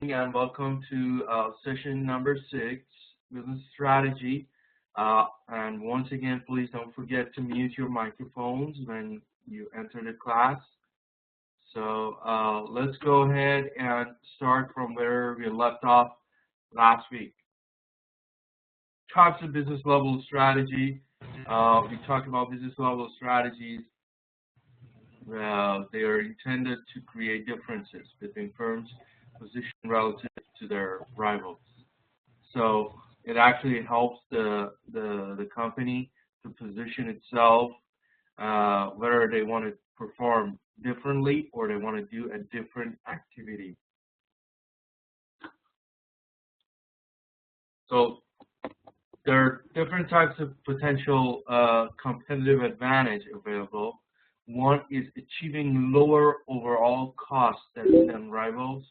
and welcome to session number 6, business strategy. And once again, please don't forget to mute your microphones when you enter the class. So let's go ahead and start from where we left off last week. Types of business level strategy. We talked about business level strategies. They are intended to create differences between firms' position relative to their rivals. So it actually helps the company to position itself, whether they want to perform differently or they want to do a different activity. So there are different types of potential competitive advantage available. One is achieving lower overall costs than rivals.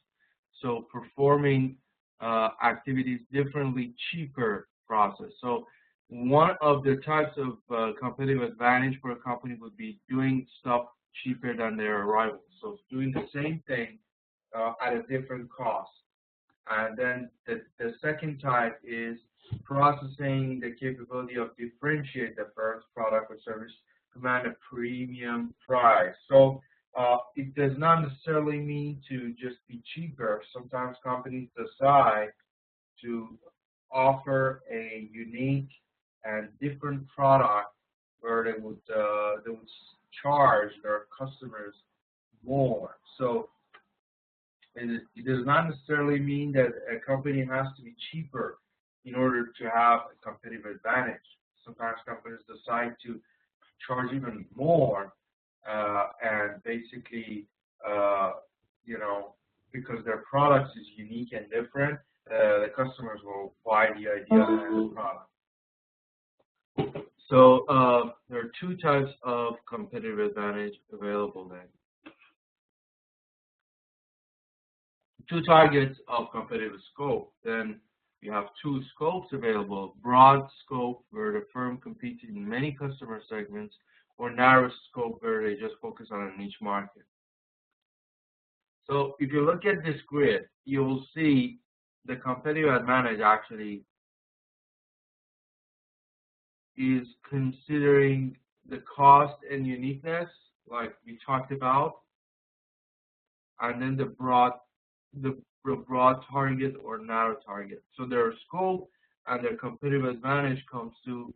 So performing activities differently, cheaper process. So one of the types of competitive advantage for a company would be doing stuff cheaper than their rivals. So doing the same thing at a different cost. And then the second type is processing the capability of differentiate the firm's product or service to command a premium price. So it does not necessarily mean to just be cheaper. Sometimes companies decide to offer a unique and different product where they would charge their customers more. So it does not necessarily mean that a company has to be cheaper in order to have a competitive advantage. Sometimes companies decide to charge even more, and basically, because their product is unique and different, the customers will buy the idea and the product. So there are two types of competitive advantage available then. Two targets of competitive scope. Then you have two scopes available: broad scope, where the firm competes in many customer segments, or narrow scope, where they just focus on a niche market. So if you look at this grid, you will see the competitive advantage actually is considering the cost and uniqueness, like we talked about, and then the broad target or narrow target. So their scope and their competitive advantage comes to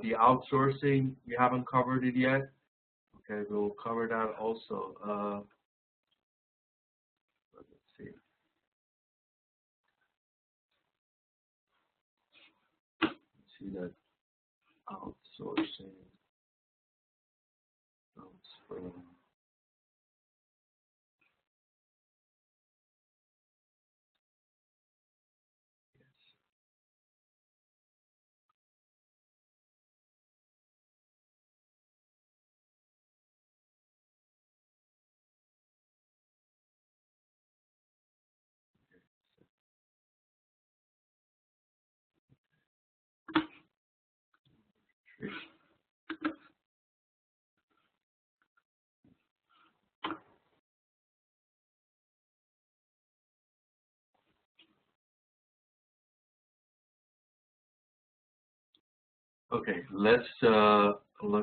the outsourcing. We haven't covered it yet. Okay, we'll cover that also. Let's see. Let's see that outsourcing comes from. Okay, let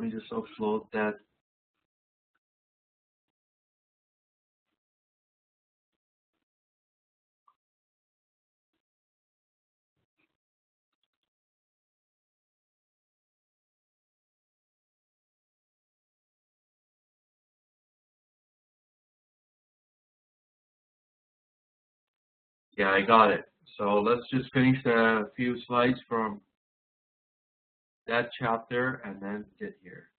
me just upload that. Yeah, I got it. So let's just finish a few slides from that chapter and then get here.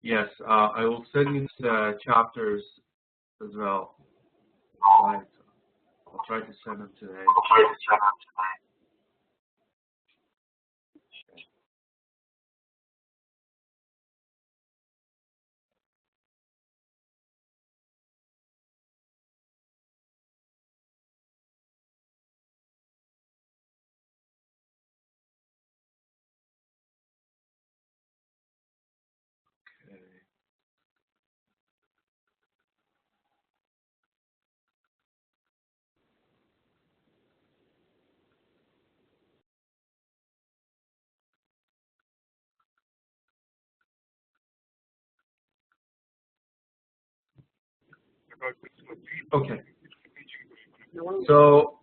Yes, I will send you the chapters as well. Right. I'll try to send them today. Okay. So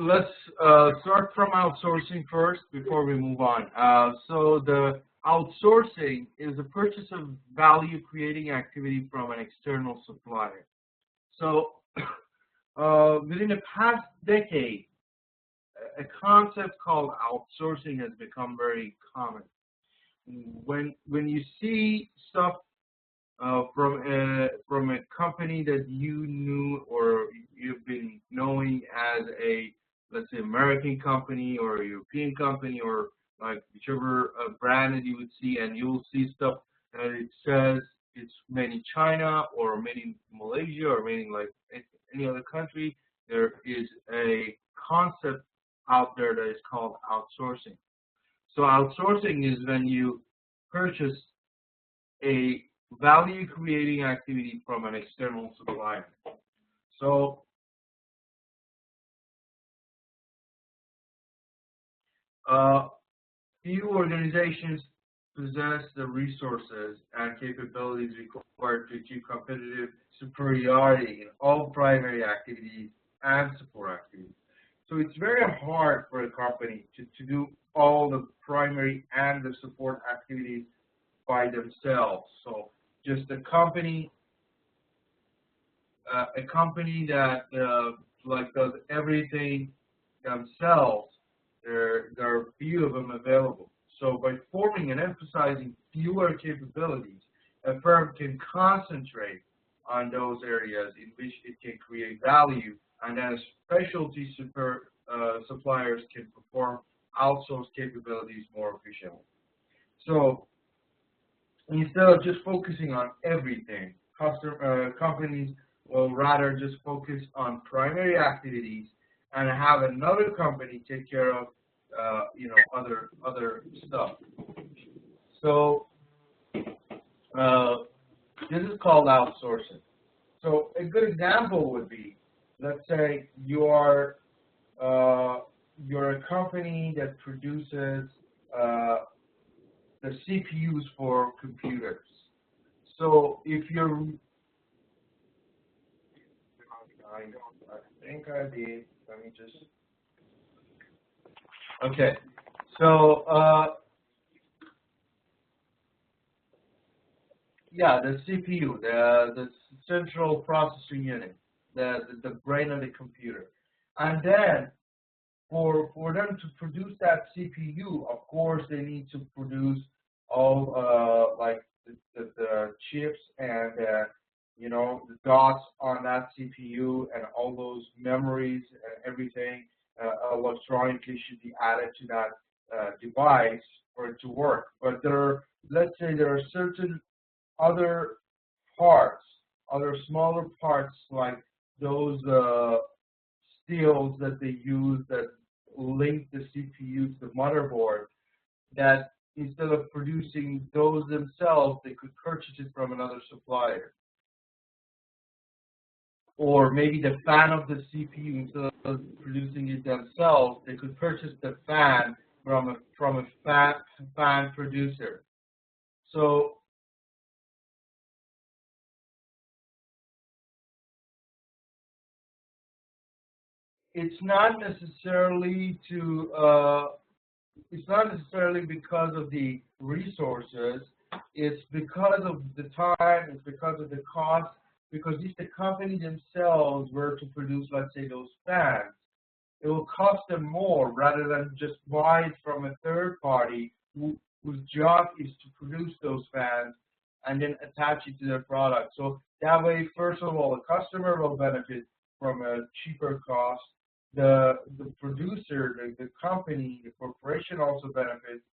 let's start from outsourcing first before we move on. So the outsourcing is the purchase of value-creating activity from an external supplier. So within the past decade, a concept called outsourcing has become very common. When you see stuff from a company that you knew or you've been knowing as a, let's say, American company or a European company or like whichever brand that you would see, and you'll see stuff that it says it's made in China or made in Malaysia or made in like any other country, there is a concept out there that is called outsourcing. So outsourcing is when you purchase a value-creating activity from an external supplier. So few organizations possess the resources and capabilities required to achieve competitive superiority in all primary activities and support activities. So it's very hard for a company to do all the primary and the support activities by themselves. So just a company that like does everything themselves, there are few of them available. So by forming and emphasizing fewer capabilities, a firm can concentrate on those areas in which it can create value, and then specialty suppliers can perform outsourced capabilities more efficiently. So instead of just focusing on everything, companies will rather just focus on primary activities and have another company take care of other stuff. So this is called outsourcing. So a good example would be, let's say you're a company that produces the CPUs for computers. So if you're, I think I did. Let me just. Okay. So yeah, the CPU, the central processing unit, the brain of the computer, and then for them to produce that CPU, of course, they need to produce all like the chips and the dots on that CPU and all those memories and everything electronically should be added to that device for it to work. But let's say there are certain other parts, other smaller parts like those steels that they use that link the CPU to the motherboard, that instead of producing those themselves, they could purchase it from another supplier. Or maybe the fan of the CPU, instead of producing it themselves, they could purchase the fan from a fan producer. So it's not necessarily because of the resources. It's because of the time. It's because of the cost. Because if the company themselves were to produce, let's say, those fans, it will cost them more rather than just buy it from a third party whose job is to produce those fans and then attach it to their product. So that way, first of all, the customer will benefit from a cheaper cost. The producer, the company, the corporation also benefits.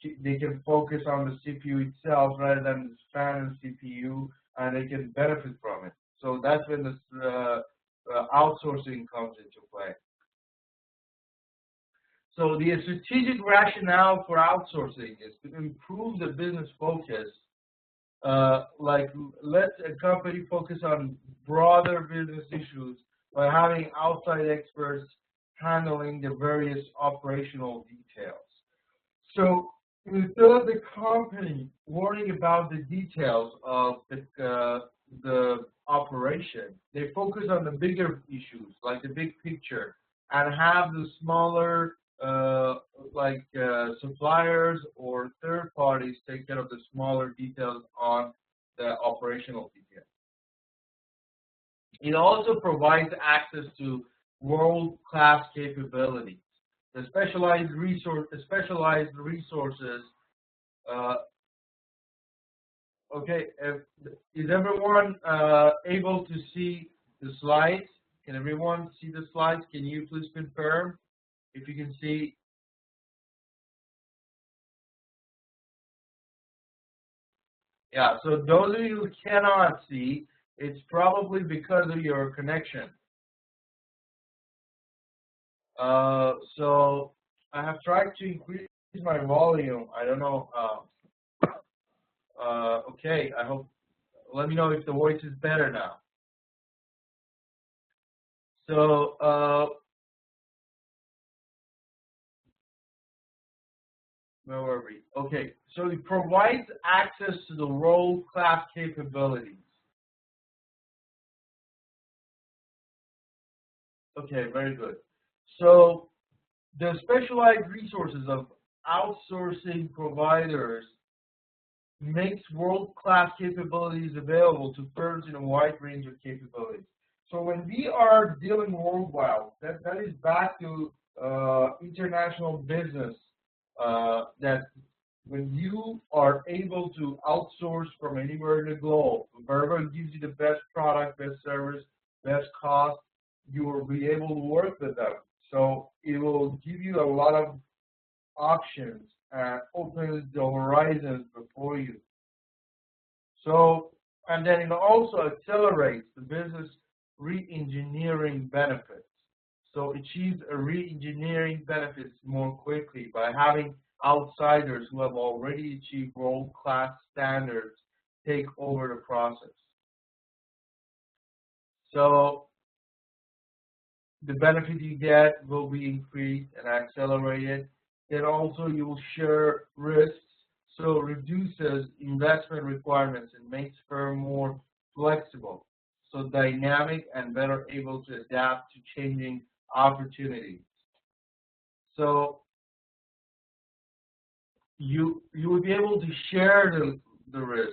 They can focus on the CPU itself rather than the fan and CPU, and they can benefit from it. So that's when the outsourcing comes into play. So the strategic rationale for outsourcing is to improve the business focus. Like, let a company focus on broader business issues by having outside experts handling the various operational details. So instead of the company worrying about the details of the operation, they focus on the bigger issues, like the big picture, and have the smaller suppliers or third parties take care of the smaller details on the operational details. It also provides access to world-class capabilities. The specialized resources. Okay, is everyone able to see the slides? Can everyone see the slides? Can you please confirm if you can see? Yeah, so those of you who cannot see, it's probably because of your connection. So I have tried to increase my volume. I don't know. Okay, I hope. Let me know if the voice is better now. So where were we? Okay, so it provides access to the world-class capabilities. Okay, very good. So the specialized resources of outsourcing providers makes world-class capabilities available to firms in a wide range of capabilities. So when we are dealing worldwide, that is back to international business, that when you are able to outsource from anywhere in the globe, wherever gives you the best product, best service, best cost, you will be able to work with them. So it will give you a lot of options and opens the horizons before you. So, and then it also accelerates the business re-engineering benefits. So achieves a re-engineering benefits more quickly by having outsiders who have already achieved world-class standards take over the process. So the benefit you get will be increased and accelerated. Then also you will share risks, so reduces investment requirements and makes firm more flexible, so dynamic and better able to adapt to changing opportunities. So you will be able to share the risk.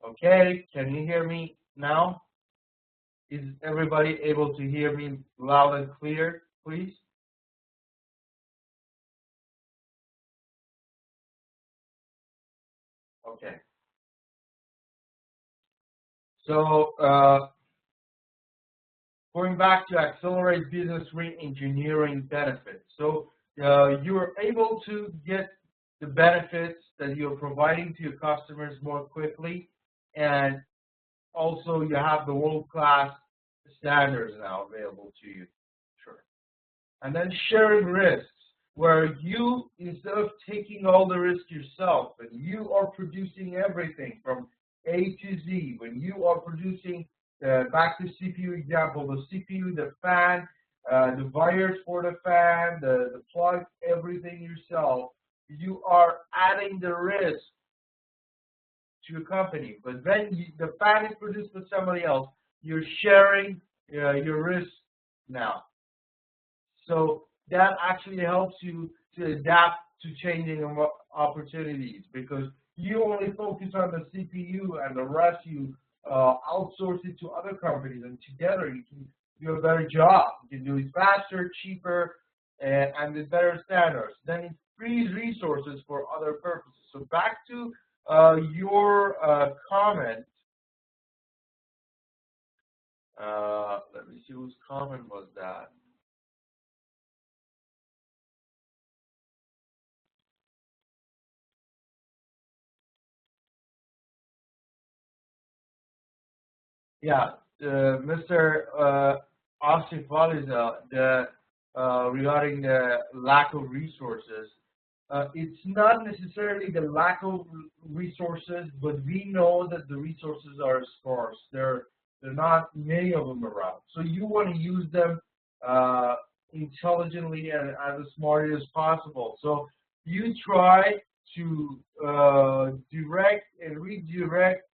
Okay, can you hear me now? Is everybody able to hear me loud and clear, please? Okay. So going back to accelerate business re-engineering benefits. So you are able to get the benefits that you're providing to your customers more quickly, and also you have the world-class standards now available to you. Sure. And then sharing risks, where you, instead of taking all the risk yourself, and you are producing everything from A to Z, when you are producing, back to CPU example, the CPU, the fan, the wires for the fan, the plug, everything yourself, you are adding the risk to your company. But when the fan is produced with somebody else, you're sharing your risk now. So that actually helps you to adapt to changing opportunities, because you only focus on the CPU and the rest you outsource it to other companies, and together you can do a better job. You can do it faster, cheaper, and with better standards. Then it frees resources for other purposes. So back to your comment. Let me see whose comment was that. Yeah, Mr. Asif Waliza, regarding the lack of resources. It's not necessarily the lack of resources, but we know that the resources are sparse. There are not many of them around. So you want to use them intelligently and as smartly as possible. So you try to direct and redirect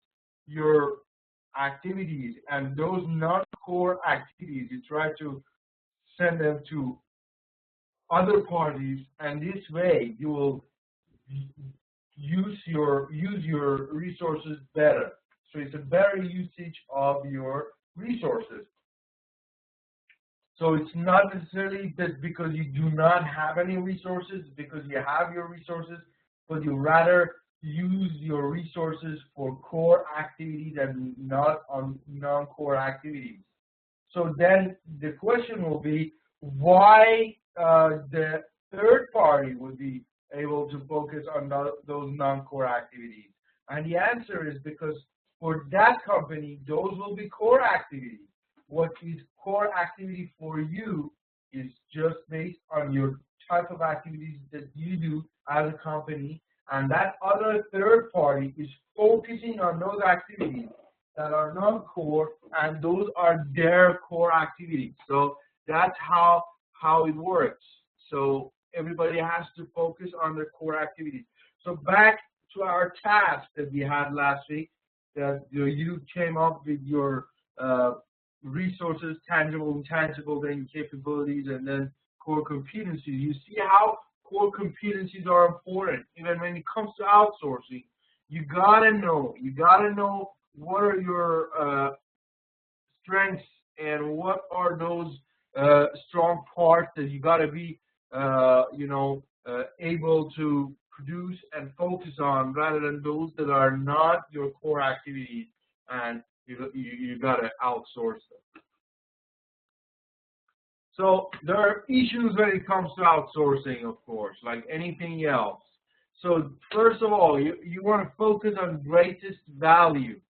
your activities, and those non-core activities, you try to send them to other parties, and this way you will use your resources better. So it's a better usage of your resources. So it's not necessarily that because you do not have any resources, because you have your resources, but you rather use your resources for core activities and not on non-core activities. So then the question will be, why the third party would be able to focus on those non-core activities? And the answer is because for that company, those will be core activities. What is core activity for you is just based on your type of activities that you do as a company, and that other third party is focusing on those activities that are non-core, and those are their core activities. So that's how it works. So everybody has to focus on their core activities. So back to our task that we had last week, that you came up with your resources, tangible, intangible, then capabilities, and then core competencies. You see how core competencies are important. Even when it comes to outsourcing, you gotta know what are your strengths and what are those strong parts that you gotta be, able to produce and focus on, rather than those that are not your core activities, and you gotta outsource them. So there are issues when it comes to outsourcing, of course, like anything else. So first of all, you want to focus on greatest value.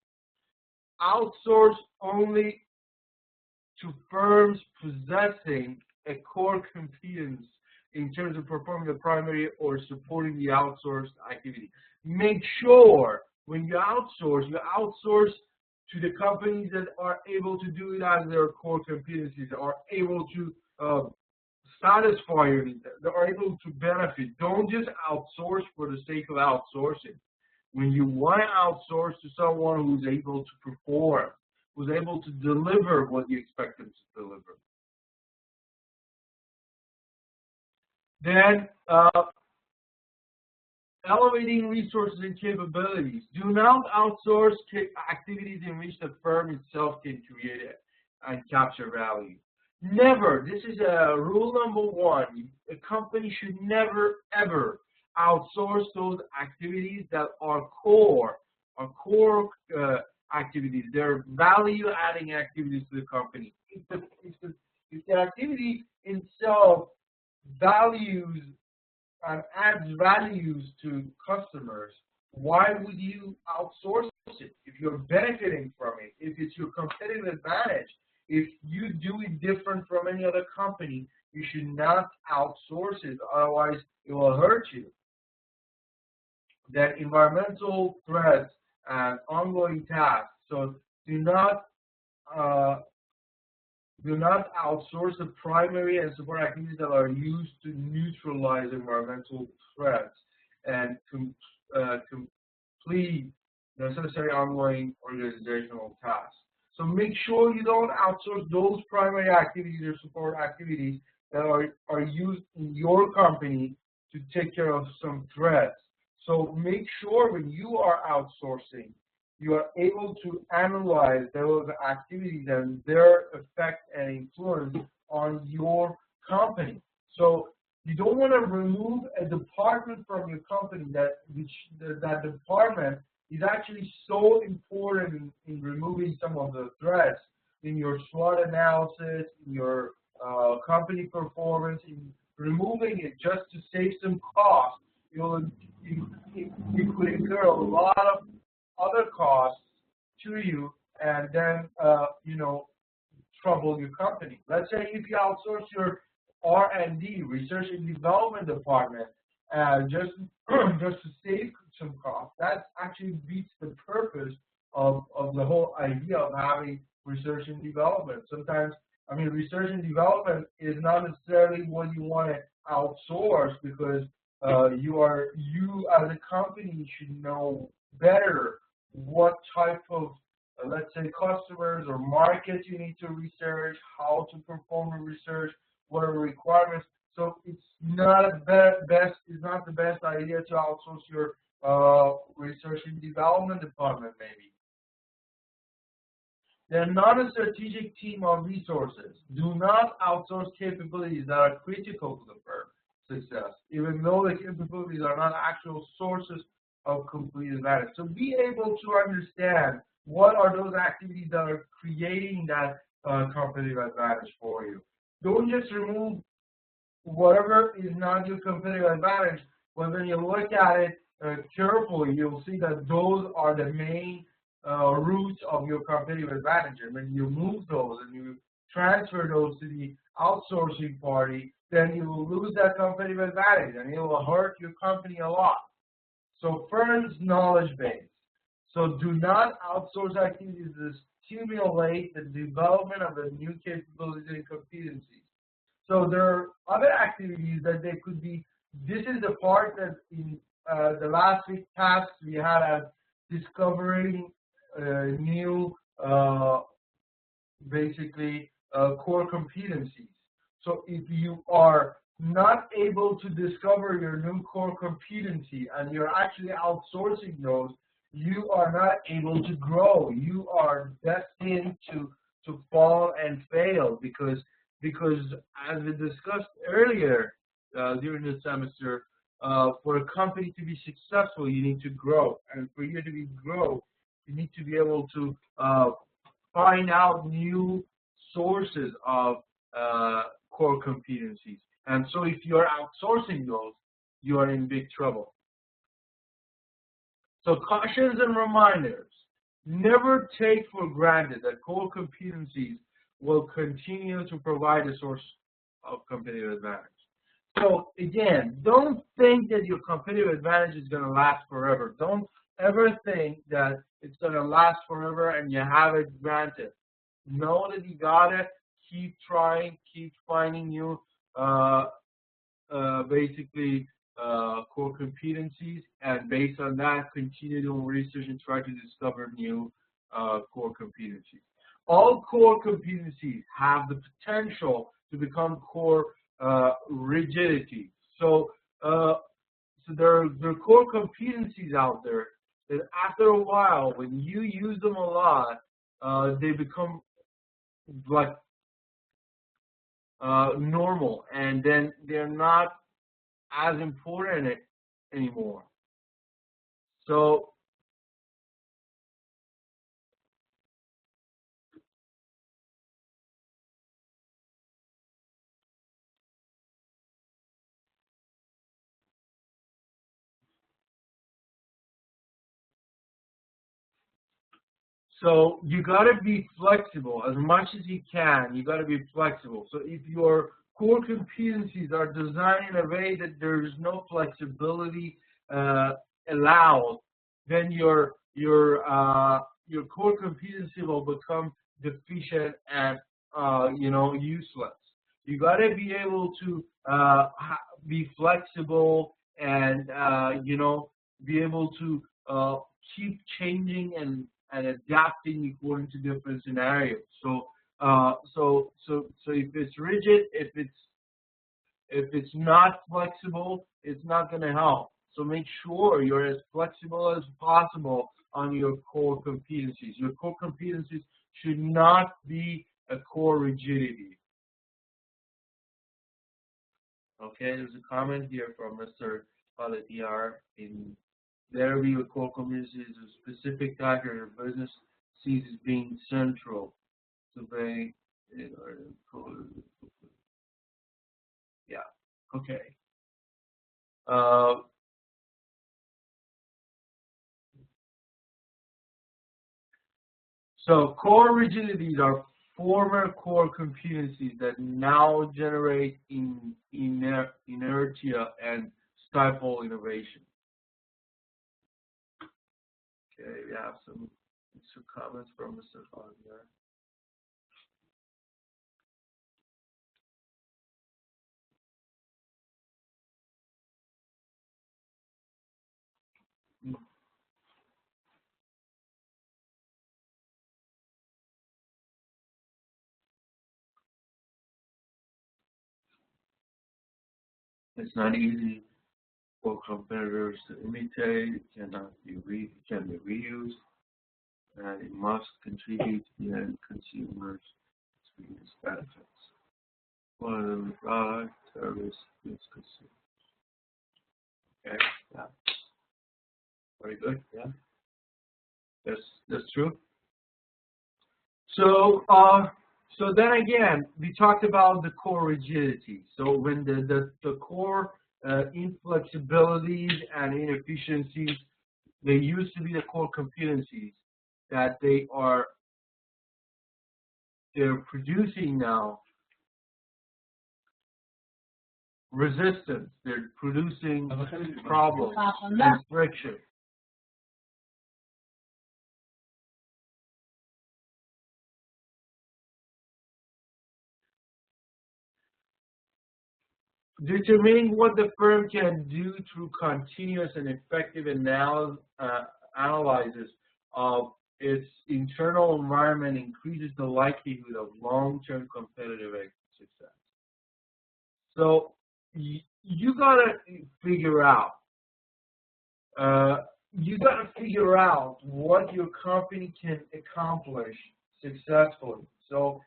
Outsource only to firms possessing a core competence in terms of performing the primary or supporting the outsourced activity. Make sure when you outsource to the companies that are able to do it as their core competencies, are able to satisfy your needs, that are able to benefit. Don't just outsource for the sake of outsourcing. When you want to outsource to someone who's able to perform, who's able to deliver what you expect them to deliver. Then elevating resources and capabilities. Do not outsource activities in which the firm itself can create it and capture value. Never. This is rule number one. A company should never, ever outsource those activities that are core activities. They're value-adding activities to the company. If the activity itself values and adds values to customers, why would you outsource it? If you're benefiting from it, if it's your competitive advantage, if you do it different from any other company, you should not outsource it, otherwise it will hurt you. Then environmental threats and ongoing tasks. So do not outsource the primary and support activities that are used to neutralize environmental threats and complete the necessary ongoing organizational tasks. So make sure you don't outsource those primary activities or support activities that are used in your company to take care of some threats. So make sure when you are outsourcing, you are able to analyze those activities and their effect and influence on your company. So you don't want to remove a department from your company that department is actually so important in removing some of the threats in your SWOT analysis, in your company performance, in removing it just to save some cost. You could incur a lot of other costs to you, and then trouble your company. Let's say if you outsource your R&D, research and development department, just to save some cost, that actually beats the purpose of the whole idea of having research and development. Sometimes, I mean, research and development is not necessarily what you want to outsource, because you as a company should know better what type of, let's say, customers or markets you need to research, how to perform the research, what are the requirements. So it's not the best idea to outsource your research and development department, maybe. They're not a strategic team of resources. Do not outsource capabilities that are critical to the firm's success, even though the capabilities are not actual sources of complete advantage. So be able to understand what are those activities that are creating that competitive advantage for you. Don't just remove whatever is not your competitive advantage, but when you look at it carefully, you'll see that those are the main roots of your competitive advantage. And when you move those and you transfer those to the outsourcing party, then you will lose that competitive advantage, and it will hurt your company a lot. So firm's knowledge base. So do not outsource activities that stimulate the development of the new capabilities and competencies. So there are other activities that they could be. This is the part that in the last week tasks we had as discovering new, basically, core competencies. So if you are not able to discover your new core competency and you're actually outsourcing those, you are not able to grow. You are destined to fall and fail, because as we discussed earlier during the semester, for a company to be successful, you need to grow. And for you to grow, you need to be able to find out new sources of core competencies. And so if you're outsourcing those, you are in big trouble. So cautions and reminders. Never take for granted that core competencies will continue to provide a source of competitive advantage. So again, don't think that your competitive advantage is going to last forever. Don't ever think that it's going to last forever and you have it granted. Know that you got it. Keep trying. Keep finding new, basically, core competencies, and based on that, continue doing research and try to discover new core competencies. All core competencies have the potential to become core rigidity. So, there are core competencies out there that after a while, when you use them a lot, they become like normal, and then they're not as important anymore. So you got to be flexible as much as you can. You got to be flexible. So if your core competencies are designed in a way that there is no flexibility allowed, then your core competency will become deficient and useless. You got to be able to be flexible and be able to keep changing and adapting according to different scenarios. So if it's rigid, if it's not flexible, it's not going to help. So make sure you're as flexible as possible on your core competencies. Your core competencies should not be a core rigidity. Okay, there's a comment here from Mr. Paletier. In their view, a core competency is a specific type of business sees as being central to being, yeah, okay. So core rigidities are former core competencies that now generate inertia and stifle innovation. Okay, we have some comments from Mr. Javier. It's not easy for competitors to imitate. It cannot be can be reused, and it must contribute to the end consumers' experience benefits. Whatever the product, service, is consumed. Okay, yeah, very good. Yeah, that's true. So so then again, we talked about the core rigidity. So when the core inflexibilities and inefficiencies, they used to be the core competencies that they're producing now resistance. They're producing problems and friction. Determining what the firm can do through continuous and effective analysis of its internal environment increases the likelihood of long-term competitive success. So you gotta figure out what your company can accomplish successfully. So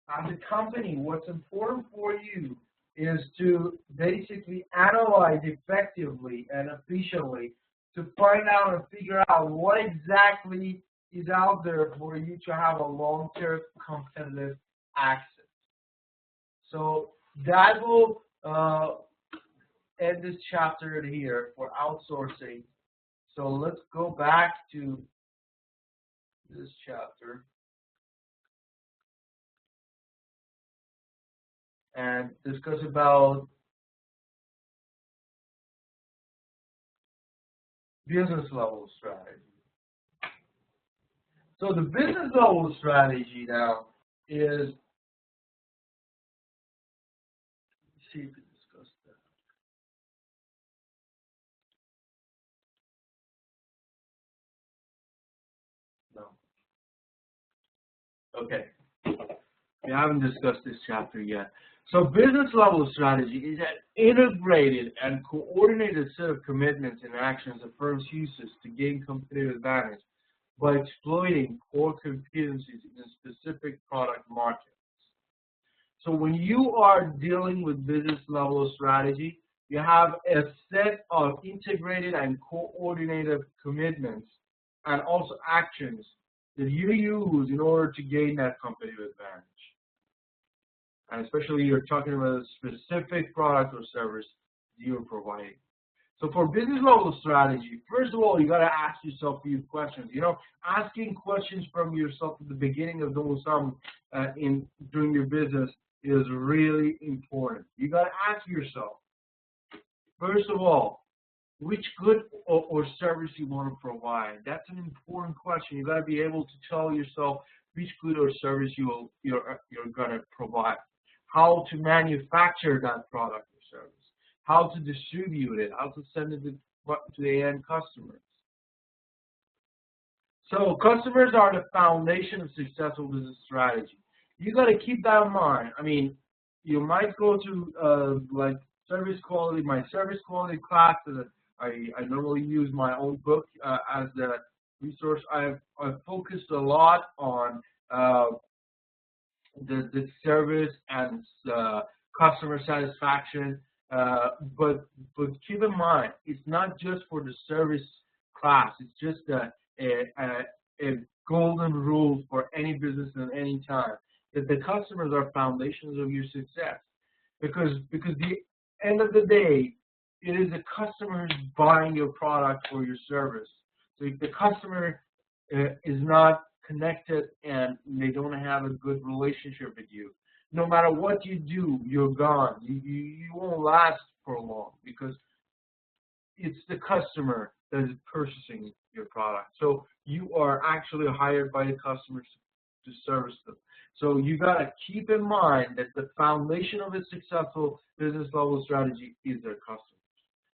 as a company, what's important for you is to basically analyze effectively and efficiently to find out and figure out what exactly is out there for you to have a long-term competitive access. So that will end this chapter here for outsourcing. So let's go back to this chapter and discuss about business level strategy. So the business level strategy now is, let's see if we discuss that. No. Okay. We haven't discussed this chapter yet. So business level strategy is an integrated and coordinated set of commitments and actions a firm uses to gain competitive advantage by exploiting core competencies in a specific product market. So when you are dealing with business level strategy, you have a set of integrated and coordinated commitments and also actions that you use in order to gain that competitive advantage. And especially you're talking about a specific product or service you're providing. So for business level strategy, first of all, you got to ask yourself a few questions. You know, asking questions from yourself at the beginning of doing something during your business is really important. You got to ask yourself, first of all, which good or service you want to provide. That's an important question. You got to be able to tell yourself which good or service you're going to provide. How to manufacture that product or service, how to distribute it, how to send it to the end customers. So customers are the foundation of successful business strategy. You got to keep that in mind. I mean, you might go to like my service quality class, and I normally use my own book as the resource. I've focused a lot on the service and customer satisfaction, but keep in mind, it's not just for the service class. It's just a golden rule for any business at any time, that the customers are foundations of your success. Because the end of the day, it is the customer who's buying your product or your service. So if the customer is not connected and they don't have a good relationship with you, no matter what you do, you're gone. You won't last for long, because it's the customer that is purchasing your product. So you are actually hired by the customers to service them. So you got to keep in mind that the foundation of a successful business level strategy is their customers.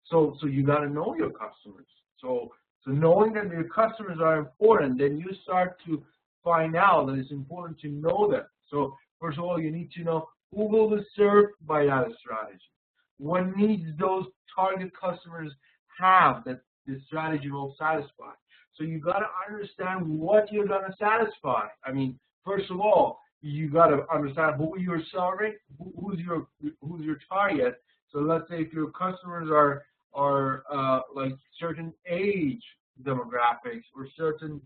So you got to know your customers. So knowing that your customers are important, then you start to find out that it's important to know them. So first of all, you need to know who will be served by that strategy. What needs those target customers have that the strategy will satisfy. So you got to understand what you're going to satisfy. I mean, first of all, you got to understand who you're serving, who's your target. So let's say if your customers are like certain age demographics or certain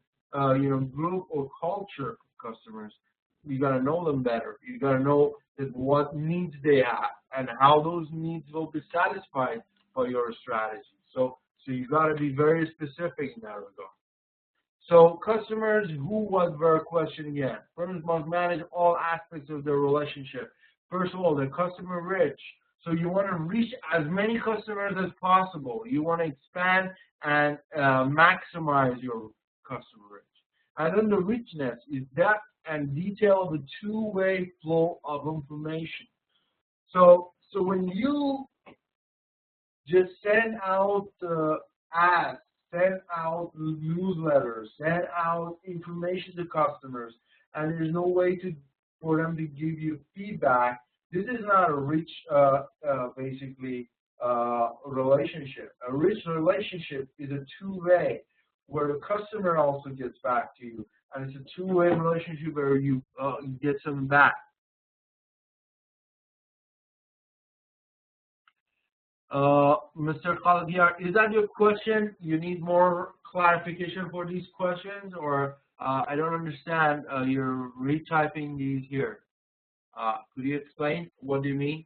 group or culture of customers, you got to know them better. You got to know that what needs they have and how those needs will be satisfied by your strategy. So you got to be very specific in that regard. So customers, who, what, where question again. Firms must manage all aspects of their relationship. First of all, they're customer rich. So you want to reach as many customers as possible. You want to expand and maximize your customer reach. And then the richness is depth and detail of the two-way flow of information. So when you just send out ads, send out newsletters, send out information to customers, and there's no way for them to give you feedback, this is not a rich, relationship. A rich relationship is a two-way, where the customer also gets back to you, and it's a two-way relationship where you get something back. Mr. Khalidiyar, is that your question? You need more clarification for these questions, or I don't understand. You're retyping these here. Could you explain? What do you mean?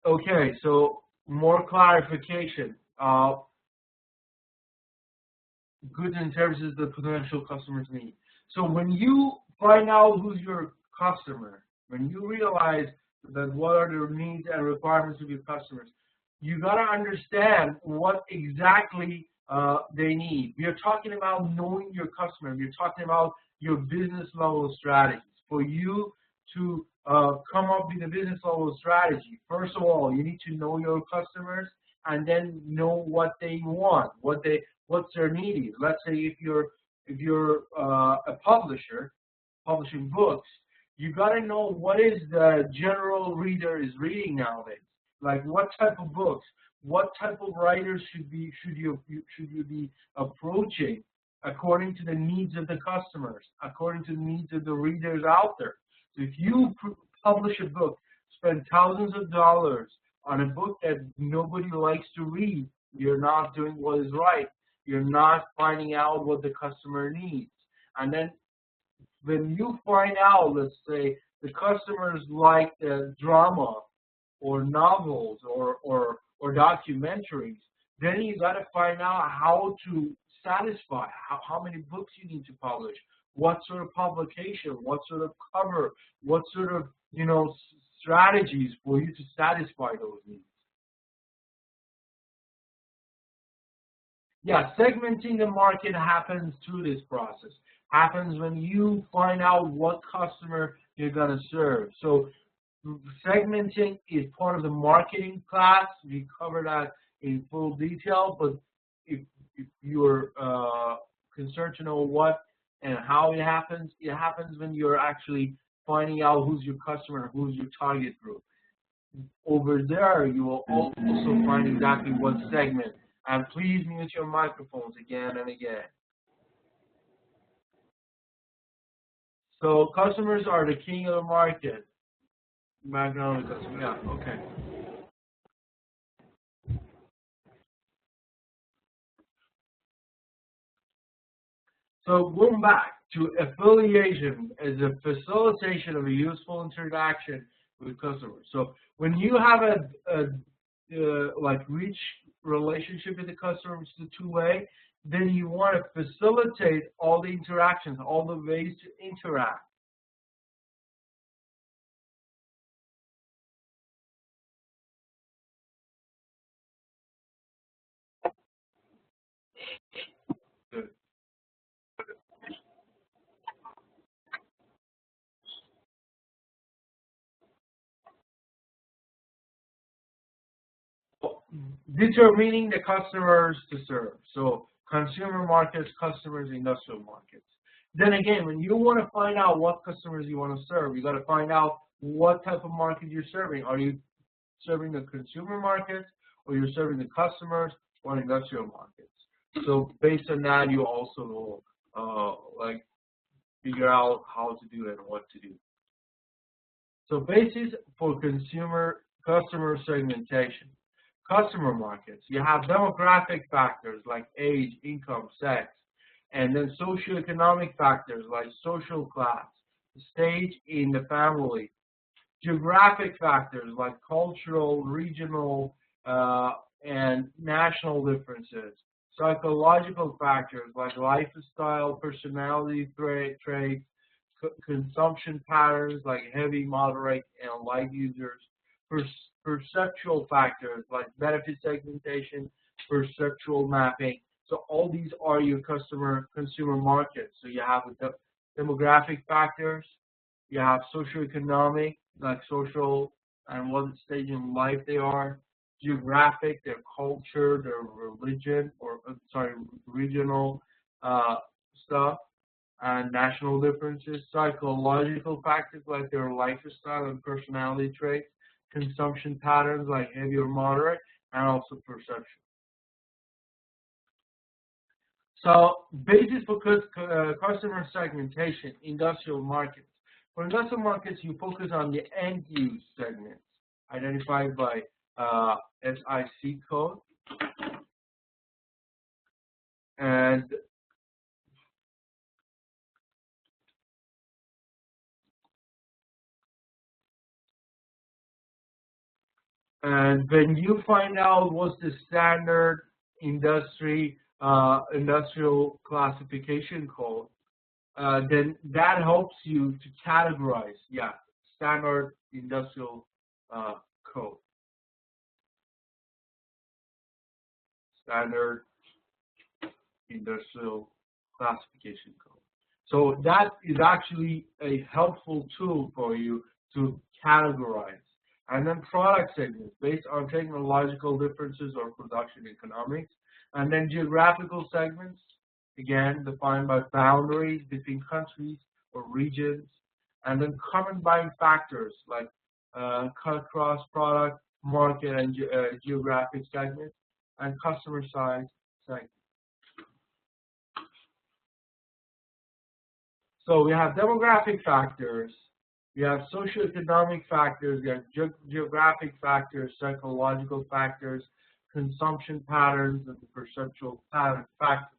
Okay, so more clarification. Goods and services the potential customers need. So when you find out who's your customer, when you realize that what are the needs and requirements of your customers, you got to understand what exactly they need. We are talking about knowing your customer. We're talking about your business level strategies. For you to come up with a business level strategy, first of all, you need to know your customers and then know what they want, what's their need is. Let's say if you're a publisher publishing books, you got to know what is the general reader is reading nowadays. Like what type of books, what type of writers should you be approaching according to the needs of the customers, according to the needs of the readers out there. So if you publish a book, spend thousands of dollars on a book that nobody likes to read, you're not doing what is right. You're not finding out what the customer needs. And then when you find out, let's say, the customers like drama or novels or documentaries, then you got to find out how to satisfy, how many books you need to publish, what sort of publication, what sort of cover, what sort of strategies for you to satisfy those needs. Yeah, segmenting the market happens through this process. Happens when you find out what customer you're going to serve. So segmenting is part of the marketing class. We cover that in full detail, but if you're concerned to know what And how it happens? It happens when you're actually finding out who's your customer, who's your target group. Over there, you will also find exactly what segment. And please mute your microphones again and again. So customers are the king of the market. Background customer, yeah, okay. So going back to affiliation is a facilitation of a useful interaction with customers. So when you have a like rich relationship with the customer, which is a two-way, then you want to facilitate all the interactions, all the ways to interact. Good. Determining the customers to serve. So consumer markets, customers, industrial markets. Then again, when you want to find out what customers you want to serve, you got to find out what type of market you're serving. Are you serving the consumer markets, or you're serving the customers, or industrial markets? So based on that, you also like figure out how to do it and what to do. So basis for customer segmentation. Customer markets, you have demographic factors like age, income, sex, and then socioeconomic factors like social class, stage in the family, geographic factors like cultural, regional, and national differences, psychological factors like lifestyle, personality traits, consumption patterns like heavy, moderate, and light users, perceptual factors like benefit segmentation, perceptual mapping. So all these are your consumer markets. So you have the demographic factors, you have socioeconomic, like social and what stage in life they are, geographic, their culture, their religion, or regional stuff, and national differences, psychological factors like their lifestyle and personality traits, consumption patterns like heavy or moderate, and also perception. So basis for customer segmentation, industrial markets. For industrial markets, you focus on the end-use segments identified by SIC code. And when you find out what's the standard industrial classification code, then that helps you to categorize, standard industrial code. Standard industrial classification code. So that is actually a helpful tool for you to categorize. And then product segments based on technological differences or production economics. And then geographical segments, again, defined by boundaries between countries or regions. And then common buying factors like cut-across product, market, and geographic segments, and customer size segments. So we have demographic factors, we have socioeconomic factors, we have geographic factors, psychological factors, consumption patterns, and perceptual pattern factors.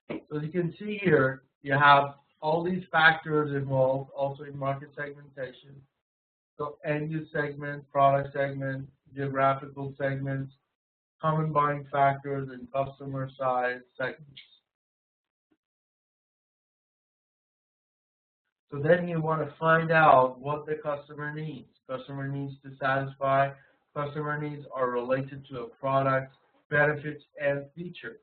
So as you can see here, you have all these factors involved also in market segmentation. So end-use segments, product segments, geographical segments, common buying factors, and customer size segments. So then you want to find out what the customer needs. Customer needs to satisfy. Customer needs are related to a product, benefits, and features.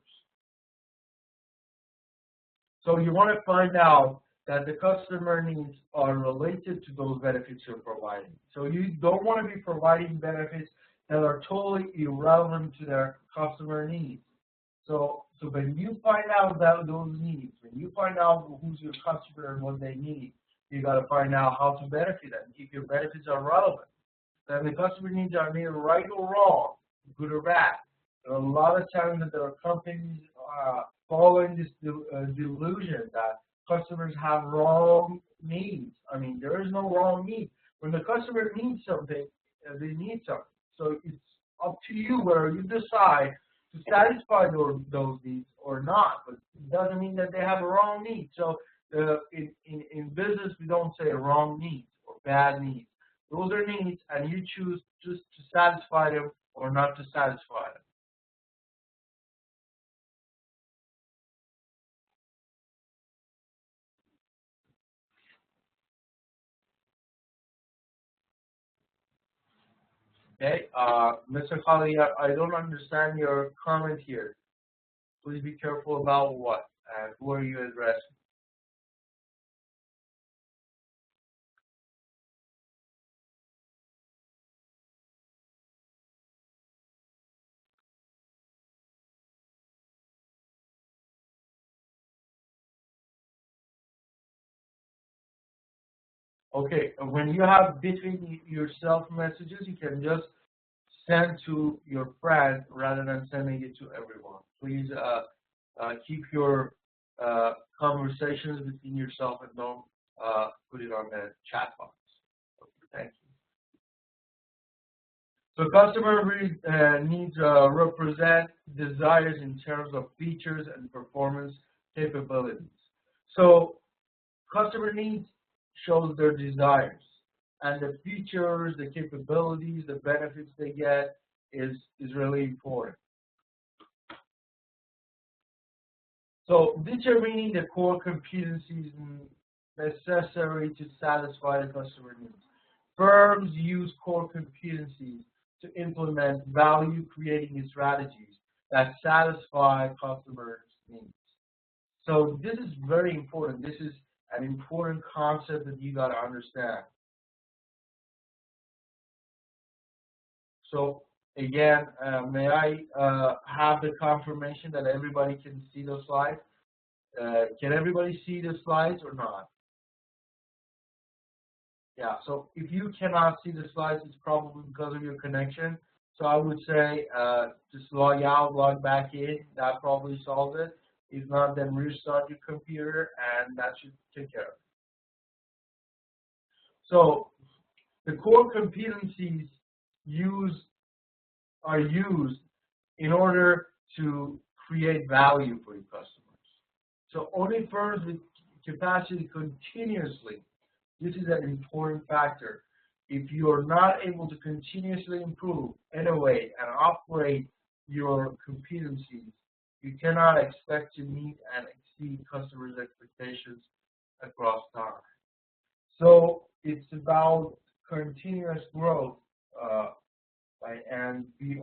So you want to find out that the customer needs are related to those benefits you're providing. So you don't want to be providing benefits that are totally irrelevant to their customer needs. So when you find out those needs, when you find out who's your customer and what they need, you got to find out how to benefit them. If your benefits are relevant, then the customer needs are neither right or wrong, good or bad. There are a lot of times that there are companies following this delusion that customers have wrong needs. I mean, there is no wrong need. When the customer needs something, they need something. So it's up to you whether you decide to satisfy those needs or not. But it doesn't mean that they have a wrong need. So in business, we don't say wrong needs or bad needs. Those are needs, and you choose just to satisfy them or not to satisfy them. Okay, Mr. Khalid, I don't understand your comment here. Please be careful about what and who are you addressing. Okay, when you have between yourself messages, you can just send to your friend rather than sending it to everyone. Please keep your conversations between yourself and don't put it on the chat box. Okay, thank you. So customer needs represent desires in terms of features and performance capabilities. So customer needs shows their desires, and the features, the capabilities, the benefits they get is really important. So determining the core competencies necessary to satisfy the customer needs. Firms use core competencies to implement value-creating strategies that satisfy customers' needs. So this is very important. This is an important concept that you got to understand. So again, may I have the confirmation that everybody can see the slides? Can everybody see the slides or not? Yeah, so if you cannot see the slides, it's probably because of your connection. So I would say just log out, log back in. That probably solves it. If not, then restart your computer, and that should take care of it. So the core competencies are used in order to create value for your customers. So only firms with capacity continuously, this is an important factor. If you are not able to continuously improve, innovate, and upgrade your competencies, you cannot expect to meet and exceed customers' expectations across time. So it's about continuous growth, and we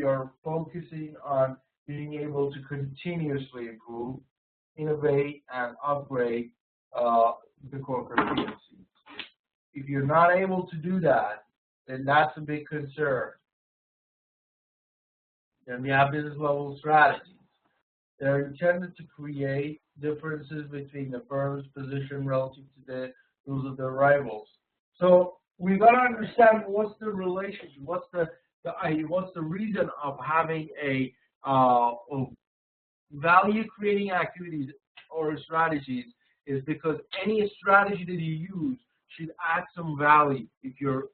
are focusing on being able to continuously improve, innovate, and upgrade the core competencies. If you're not able to do that, then that's a big concern. Then we have business level strategies. They're intended to create differences between the firm's position relative to those of their rivals. So we've got to understand what's the relationship, what's the reason of having a value-creating activities or strategies is because any strategy that you use should add some value. If your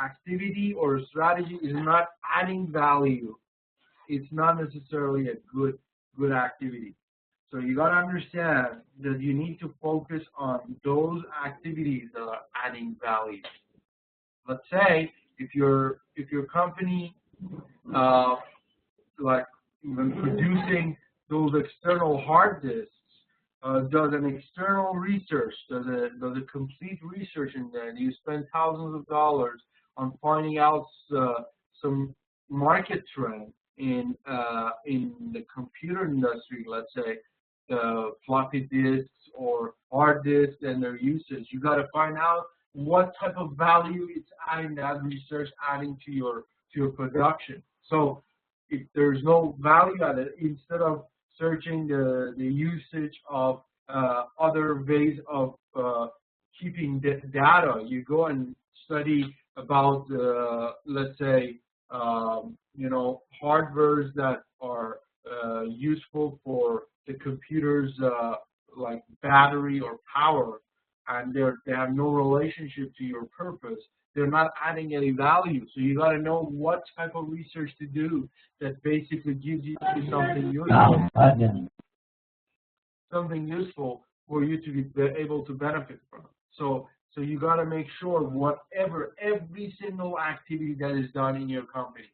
activity or strategy is not adding value, it's not necessarily a good activity. So you got to understand that you need to focus on those activities that are adding value. Let's say if your company like even producing those external hard disks, does an external research, does a complete research in there, and you spend thousands of dollars on finding out some market trend in the computer industry, let's say floppy disks or hard disks and their usage. You got to find out what type of value it's adding, that research adding to your production. So if there's no value added, instead of searching the usage of other ways of keeping data, you go and study about, let's say, hardwares that are useful for the computer's like battery or power, and they have no relationship to your purpose. They're not adding any value. So you got to know what type of research to do that basically gives you something useful. Something useful for you to be able to benefit from. So you got to make sure every single activity that is done in your company,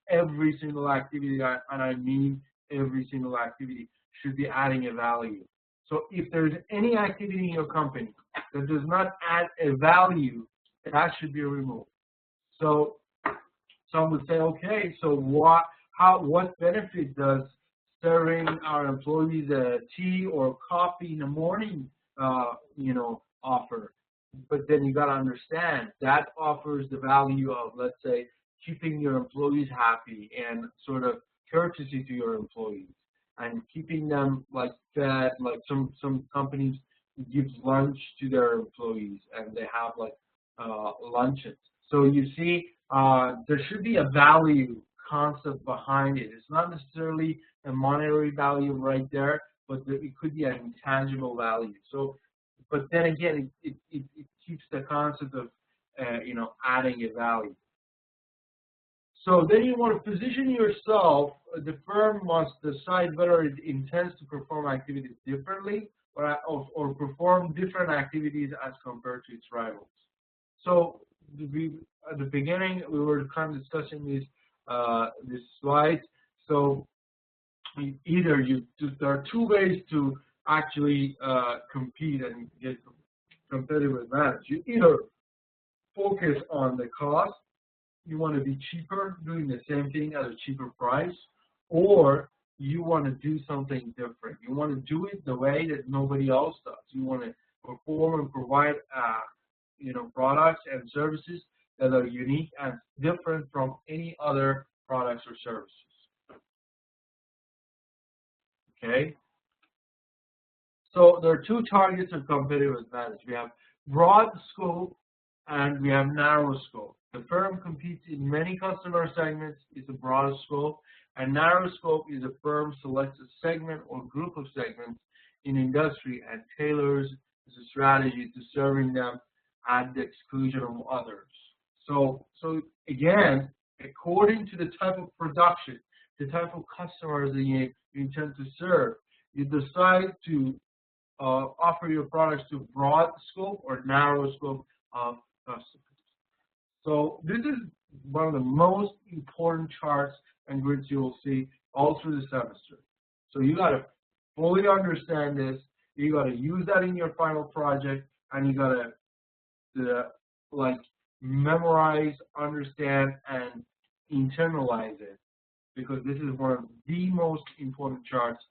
every single activity, and I mean every single activity, should be adding a value. So if there's any activity in your company that does not add a value, that should be removed. So some would say, okay, so what benefit does serving our employees tea or coffee in the morning, offer? But then you got to understand that offers the value of, let's say, keeping your employees happy and sort of courtesy to your employees and keeping them like fed. Like some companies give lunch to their employees and they have like luncheons. So you see, there should be a value concept behind it. It's not necessarily a monetary value right there, but it could be an intangible value. So, but then again, it keeps the concept of adding a value. So then you want to position yourself. The firm must decide whether it intends to perform activities differently or perform different activities as compared to its rivals. So at the beginning, we were kind of discussing these slides. So either there are two ways to actually compete and get competitive advantage. You either focus on the cost. You want to be cheaper, doing the same thing at a cheaper price, or you want to do something different. You want to do it the way that nobody else does. You want to perform and provide products and services that are unique and different from any other products or services. Okay? So there are two targets of competitive advantage. We have broad scope and we have narrow scope. The firm competes in many customer segments, is a broad scope, and narrow scope is a firm selects a segment or group of segments in industry and tailors the strategy to serving them at the exclusion of others. So again, according to the type of production, the type of customers that you intend to serve, you decide to offer your products to broad scope or narrow scope of customers. So this is one of the most important charts and grids you will see all through the semester. So you got to fully understand this. You got to use that in your final project, and you got to memorize, understand, and internalize it, because this is one of the most important charts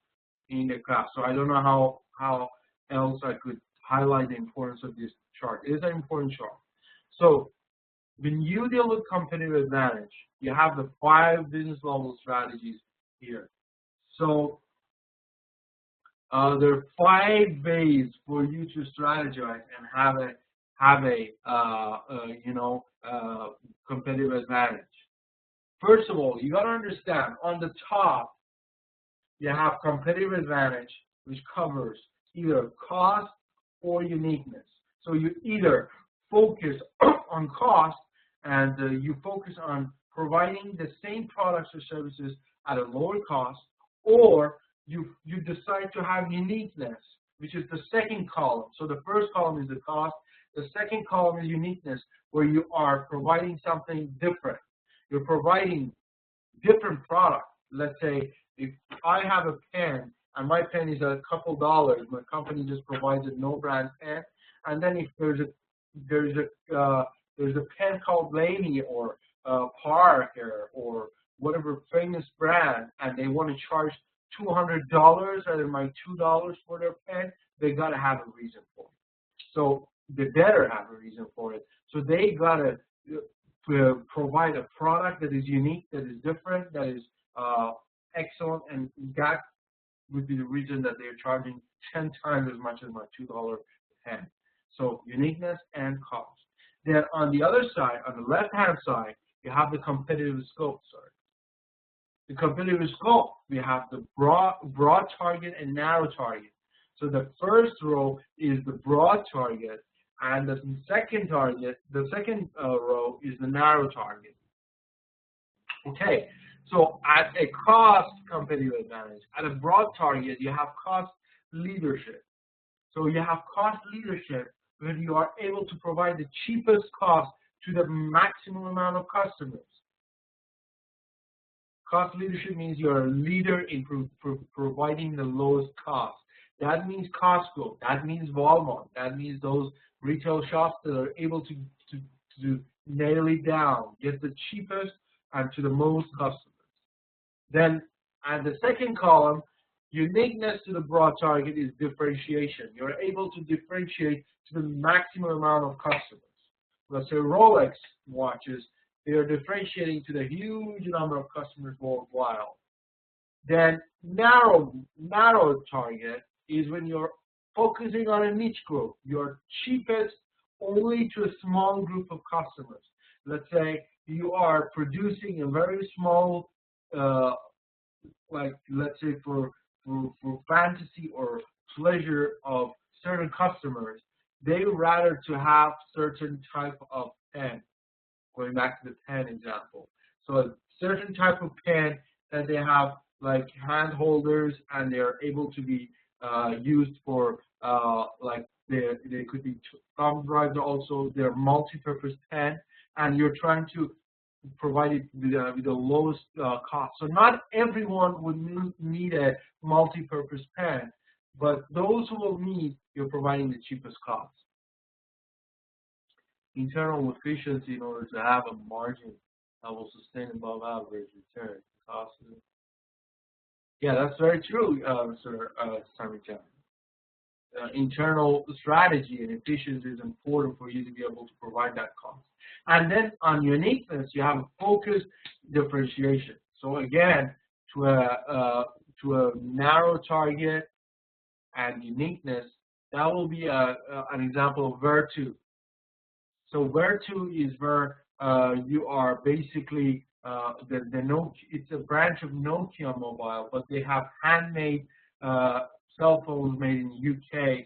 in the class. So I don't know how else I could highlight the importance of this chart. It is an important chart. So when you deal with competitive advantage, you have the 5 business level strategies here. So there are 5 ways for you to strategize and have a competitive advantage. First of all, you got to understand, on the top, you have competitive advantage, which covers either cost or uniqueness. So you either focus on cost and you focus on providing the same products or services at a lower cost, or you decide to have uniqueness, which is the second column. So the first column is the cost. The second column is uniqueness, where you are providing something different. You're providing different products. Let's say if I have a pen and my pen is a couple dollars, my company just provides a no brand pen, and then if there's a pen called Laney or Parker or whatever famous brand, and they want to charge $200 out of my $2 for their pen, they got to have a reason for it. So they better have a reason for it. So they got to provide a product that is unique, that is different, that is excellent, and that would be the reason that they're charging 10 times as much as my $2 pen. So uniqueness and cost. Then on the other side, on the left-hand side, you have the competitive scope. The competitive scope, we have the broad target and narrow target. So the first row is the broad target, and the second row is the narrow target. Okay, so at a cost competitive advantage, at a broad target, you have cost leadership. So you have cost leadership when you are able to provide the cheapest cost to the maximum amount of customers. Cost leadership means you're a leader in providing the lowest cost. That means Costco, that means Walmart, that means those retail shops that are able to nail it down, get the cheapest and to the most customers. Then at the second column, uniqueness to the broad target is differentiation. You're able to differentiate to the maximum amount of customers. Let's say Rolex watches, they are differentiating to the huge number of customers worldwide. Then narrow target is when you're focusing on a niche group. You're cheapest only to a small group of customers. Let's say you are producing a very small, like let's say for fantasy or pleasure of certain customers, they rather to have certain type of pen. Going back to the pen example. So a certain type of pen that they have like hand holders, and they're able to be used for like they could be thumb drives also. They're multi-purpose pen, and you're trying to provide it with the lowest cost. So not everyone would need a multi-purpose pen, but those who will need, you're providing the cheapest cost. Internal efficiency in order to have a margin that will sustain above average return. Cost. Yeah, that's very true, Mr. Samichan. Internal strategy and efficiency is important for you to be able to provide that cost. And then on uniqueness, you have a focused differentiation. So again, to a narrow target and uniqueness, that will be an example of where to. So where to is where you are basically it's a branch of Nokia Mobile, but they have handmade cell phones made in the UK.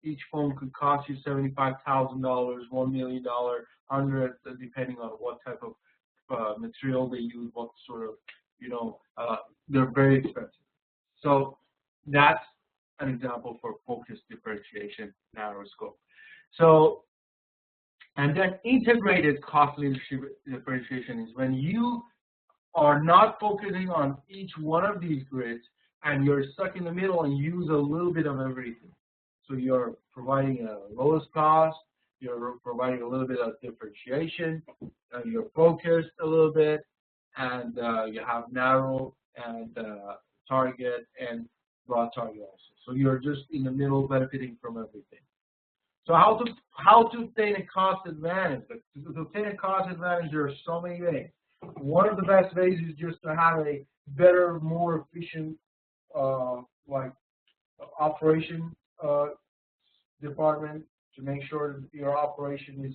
Each phone could cost you $75,000, $1 million, 100, depending on what type of material they use, what sort of, they're very expensive. So that's an example for focused differentiation, narrow scope. So, and then integrated cost leadership differentiation is when you are not focusing on each one of these grids and you're stuck in the middle and use a little bit of everything. So you're providing a lowest cost, you're providing a little bit of differentiation, you're focused a little bit, and you have narrow and target and broad target also. So you're just in the middle benefiting from everything. So how to obtain a cost advantage? To obtain a cost advantage, there are so many ways. One of the best ways is just to have a better, more efficient, like operation department to make sure that your operation is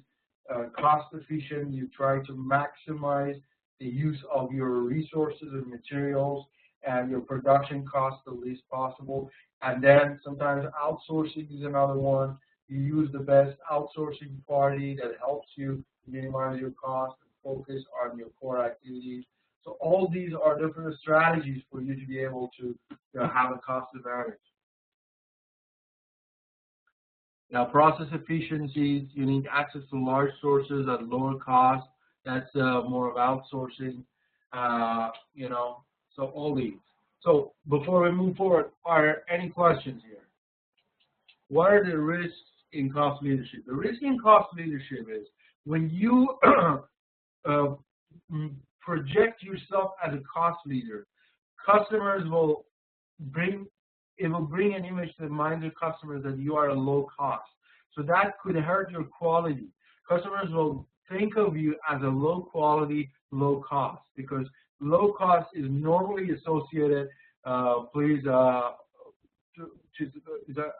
cost efficient. You try to maximize the use of your resources and materials and your production costs the least possible. And then sometimes outsourcing is another one. You use the best outsourcing party that helps you minimize your costs and focus on your core activities. So all these are different strategies for you to be able to have a cost advantage. Now, process efficiencies, you need access to large sources at lower cost. That's more of outsourcing, so all these. So before we move forward, are there any questions here? What are the risks in cost leadership? The risk in cost leadership is when you project yourself as a cost leader, customers will bring an image to the minds of customers that you are a low cost. So that could hurt your quality. Customers will think of you as a low quality, low cost, because low cost is normally associated, is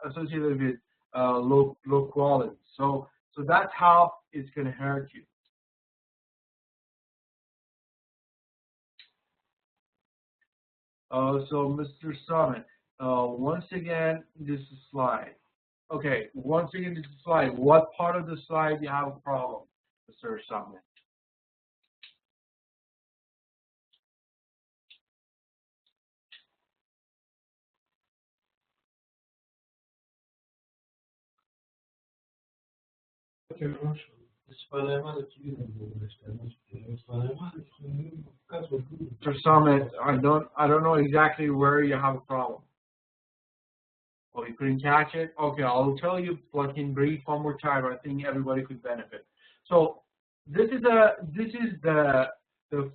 associated with low quality. So that's how it's going to hurt you. So Mr. Summit, once again, this is slide. Okay, once again, this is slide. What part of the slide do you have a problem, Mr. Summit? Mr. Summit, I don't know exactly where you have a problem. Oh, you couldn't catch it? Okay, I'll tell you like in brief one more time. I think everybody could benefit. So this is the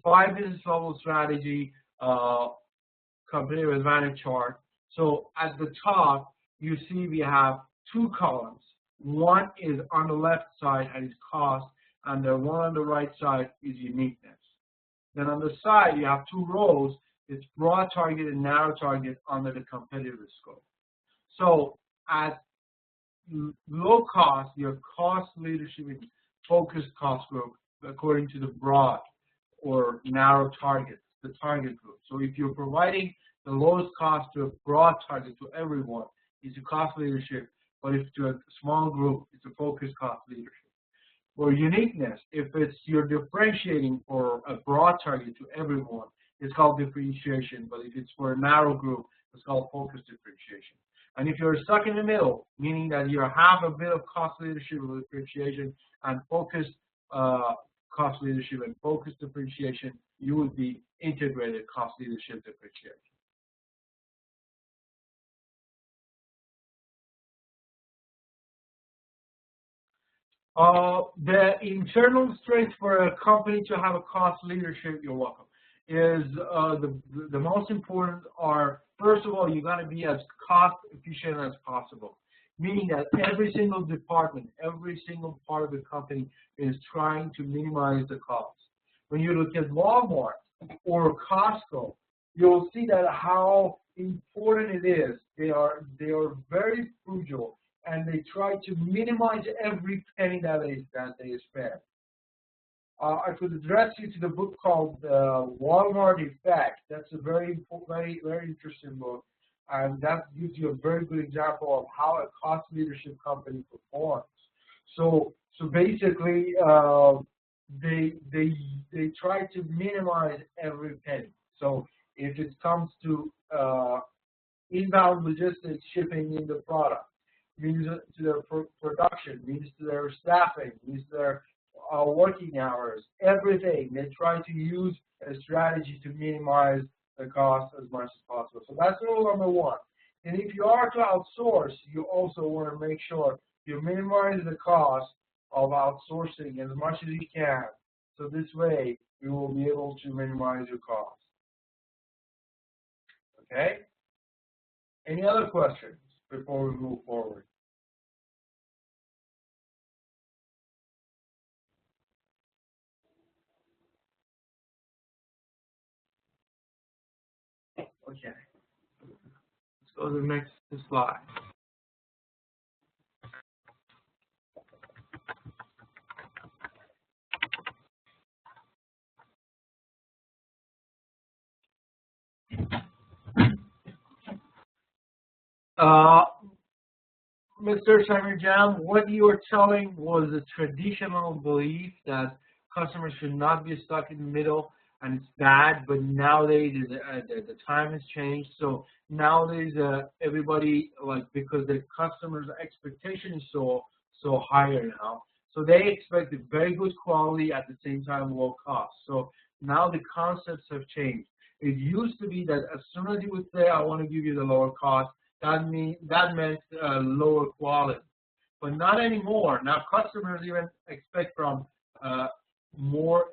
5 business level strategy competitive advantage chart. So at the top, you see we have 2 columns. One is on the left side and is cost, and the one on the right side is uniqueness. Then on the side, you have 2 rows. It's broad target and narrow target under the competitive scope. So at low cost, your cost leadership is focused cost group according to the broad or narrow target, the target group. So if you're providing the lowest cost to a broad target to everyone, it's a cost leadership. But if to a small group, it's a focused cost leadership. For uniqueness, if it's you're differentiating for a broad target to everyone, it's called differentiation. But if it's for a narrow group, it's called focused differentiation. And if you're stuck in the middle, meaning that you have a bit of cost leadership with differentiation and focused cost leadership and focused differentiation, you would be integrated cost leadership differentiation. The internal strength for a company to have a cost leadership, you're welcome, is the most important are, first of all, you got to be as cost efficient as possible, meaning that every single department, every single part of the company is trying to minimize the cost. When you look at Walmart or Costco, you'll see that how important it is. They are very frugal, and they try to minimize every penny that they spend. I could address you to the book called Walmart Effect. That's a very interesting book, and that gives you a very good example of how a cost leadership company performs. So basically, they try to minimize every penny. So if it comes to inbound logistics, shipping in the product, means to their production, means to their staffing, means to their working hours, everything. They try to use a strategy to minimize the cost as much as possible. So that's rule number 1. And if you are to outsource, you also want to make sure you minimize the cost of outsourcing as much as you can. So this way, you will be able to minimize your costs. Okay? Any other questions before we move forward? Okay. Let's go to the next slide. Mr. Samirjam, what you were telling was a traditional belief that customers should not be stuck in the middle, and it's bad, but nowadays the time has changed. So nowadays everybody, like, because the customer's expectation is so higher now, so they expect a very good quality at the same time low cost. So now the concepts have changed. It used to be that as soon as you would say, I want to give you the lower cost, that meant lower quality, but not anymore. Now customers even expect from more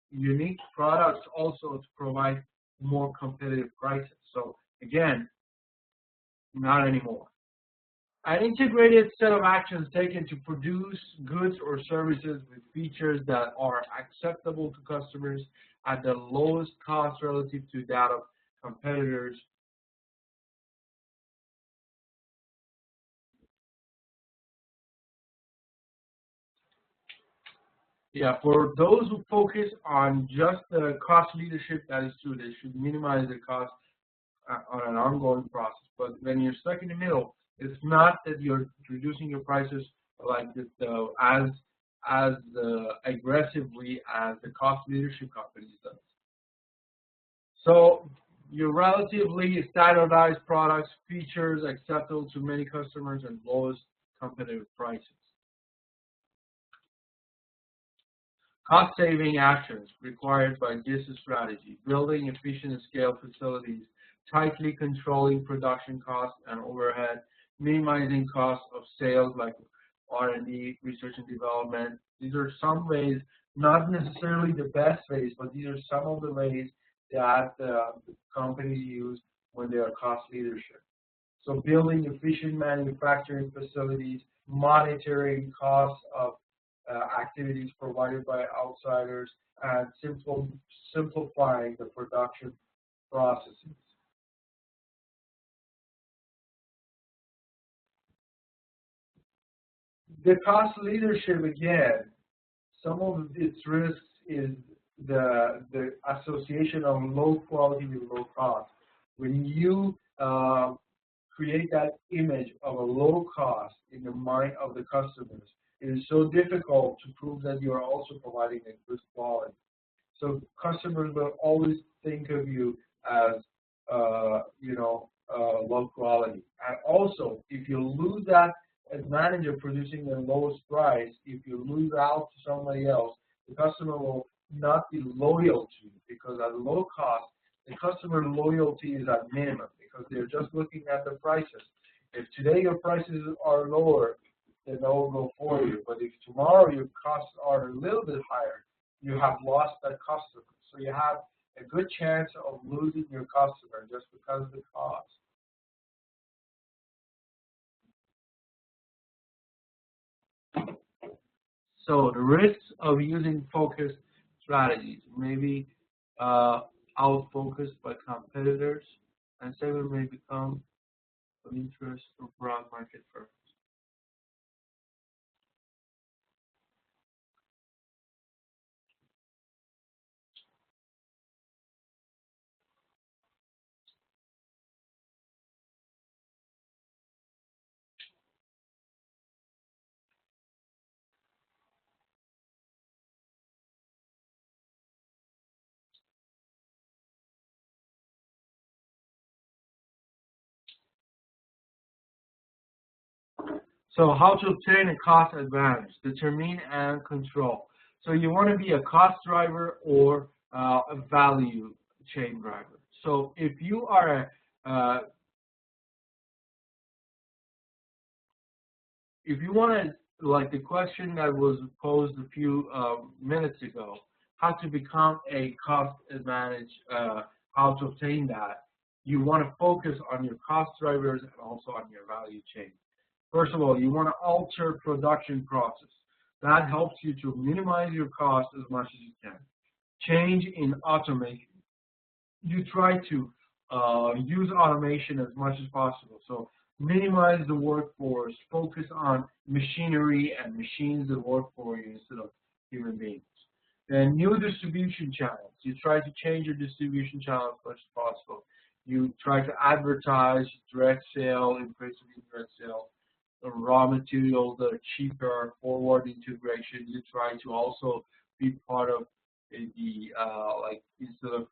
unique products also to provide more competitive prices. So again, not anymore. An integrated set of actions taken to produce goods or services with features that are acceptable to customers at the lowest cost relative to that of competitors. Yeah, for those who focus on just the cost leadership, that is true. They should minimize the cost on an ongoing process. But when you're stuck in the middle, it's not that you're reducing your prices like this, as aggressively as the cost leadership companies does. So your relatively standardized products, features acceptable to many customers, and lowest competitive prices. Cost-saving actions required by this strategy: building efficient and scale facilities, tightly controlling production costs and overhead, minimizing costs of sales like R&D, research and development. These are some ways, not necessarily the best ways, but these are some of the ways that companies use when they are cost leadership. So building efficient manufacturing facilities, monitoring costs of activities provided by outsiders, and simplifying the production processes. The cost leadership, again, some of its risks is the association of low quality with low cost. When you create that image of a low cost in the mind of the customers, it is so difficult to prove that you are also providing a good quality. So customers will always think of you as, low quality. And also, if you lose that advantage of producing the lowest price, if you lose out to somebody else, the customer will not be loyal to you, because at low cost, the customer loyalty is at minimum because they're just looking at the prices. If today your prices are lower, then they will go for you. But if tomorrow your costs are a little bit higher, you have lost that customer. So you have a good chance of losing your customer just because of the cost. So the risks of using focused strategies: maybe out-focused by competitors, and second, may become of interest for broad market firms. So how to obtain a cost advantage: determine and control. So you want to be a cost driver or a value chain driver. So if you are if you want to, like the question that was posed a few minutes ago, how to become a cost advantage, how to obtain that, you want to focus on your cost drivers and also on your value chain. First of all, you want to alter production process. That helps you to minimize your cost as much as you can. Change in automation. You try to use automation as much as possible. So minimize the workforce. Focus on machinery and machines that work for you instead of human beings. Then new distribution channels. You try to change your distribution channels as much as possible. You try to advertise direct sale in place of indirect sale. Raw materials that are cheaper, forward integration. You try to also be part of the instead of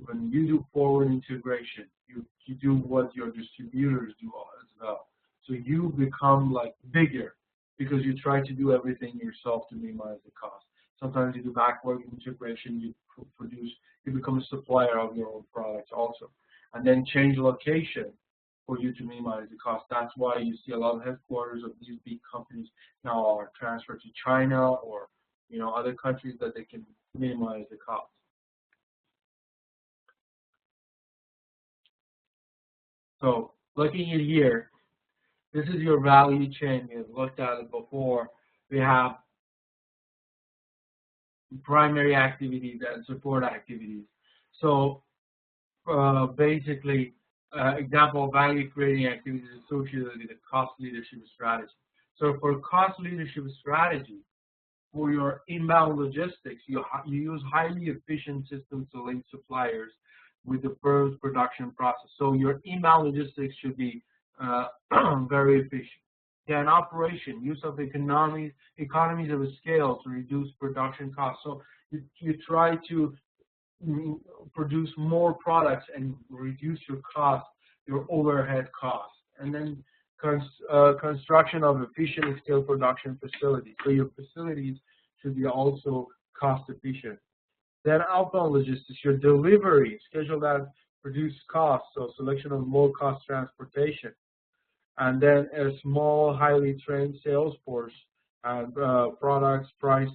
when you do forward integration, you do what your distributors do as well. So you become like bigger because you try to do everything yourself to minimize the cost. Sometimes you do backward integration. You become a supplier of your own products also, and then change location for you to minimize the cost. That's why you see a lot of headquarters of these big companies now are transferred to China or other countries that they can minimize the cost. So looking at here, This is your value chain. We've looked at it before. We have primary activities and support activities. So basically, example of value creating activities associated with the cost leadership strategy. So for cost leadership strategy, for your inbound logistics, you use highly efficient systems to link suppliers with the firm's production process. So your inbound logistics should be very efficient. Then operation, use of economies of scale to reduce production costs. So you try to produce more products and reduce your cost, your overhead costs. And then construction of efficient scale production facilities. So your facilities should be also cost efficient. Then outbound logistics, your delivery, schedule that reduce costs, so selection of low cost transportation. And then a small, highly trained sales force and products priced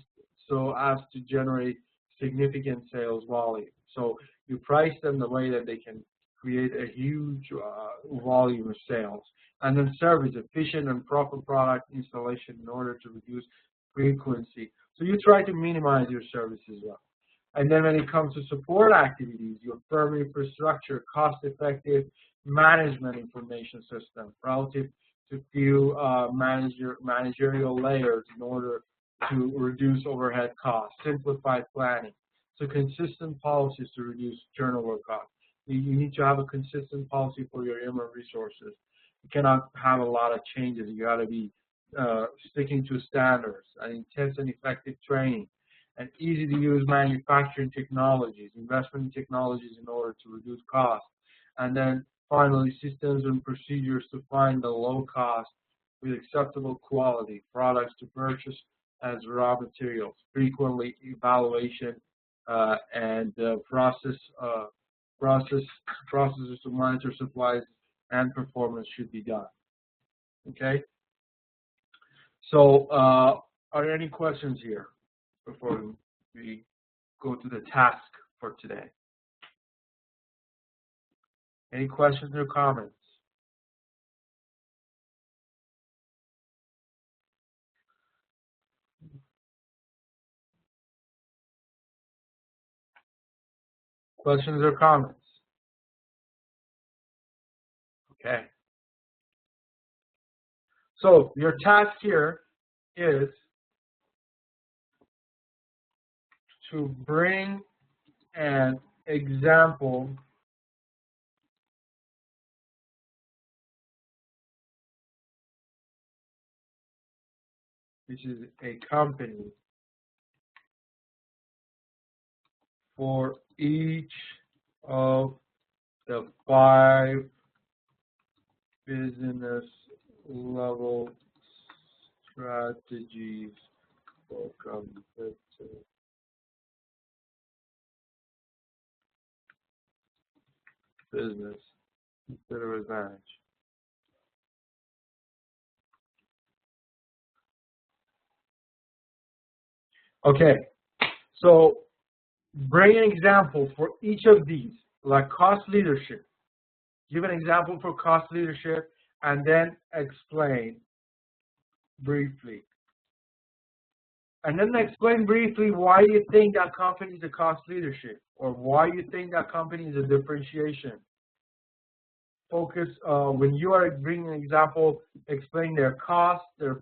so as to generate significant sales volume. So you price them the way that they can create a huge volume of sales. And then service, efficient and proper product installation in order to reduce frequency. So you try to minimize your service as well. And then when it comes to support activities, your firm infrastructure, cost-effective management information system relative to few managerial layers in order to reduce overhead costs, simplified planning. So consistent policies to reduce turnover costs. You need to have a consistent policy for your human resources. You cannot have a lot of changes. You got to be sticking to standards, and intense and effective training, and easy to use manufacturing technologies, investment in technologies in order to reduce costs. And then finally, systems and procedures to find the low cost with acceptable quality products to purchase as raw materials. Frequently evaluation and processes to monitor supplies and performance should be done. Okay. So, are there any questions here before we go to the task for today? Any questions or comments? Questions or comments? Okay. So your task here is to bring an example which is a company for each of the 5 business level strategies for competitive business competitive advantage. Okay, so bring an example for each of these, like cost leadership. Give an example for cost leadership and then explain briefly. And then explain briefly why you think that company is a cost leadership or why you think that company is a differentiation. Focus, when you are bringing an example, explain their cost, their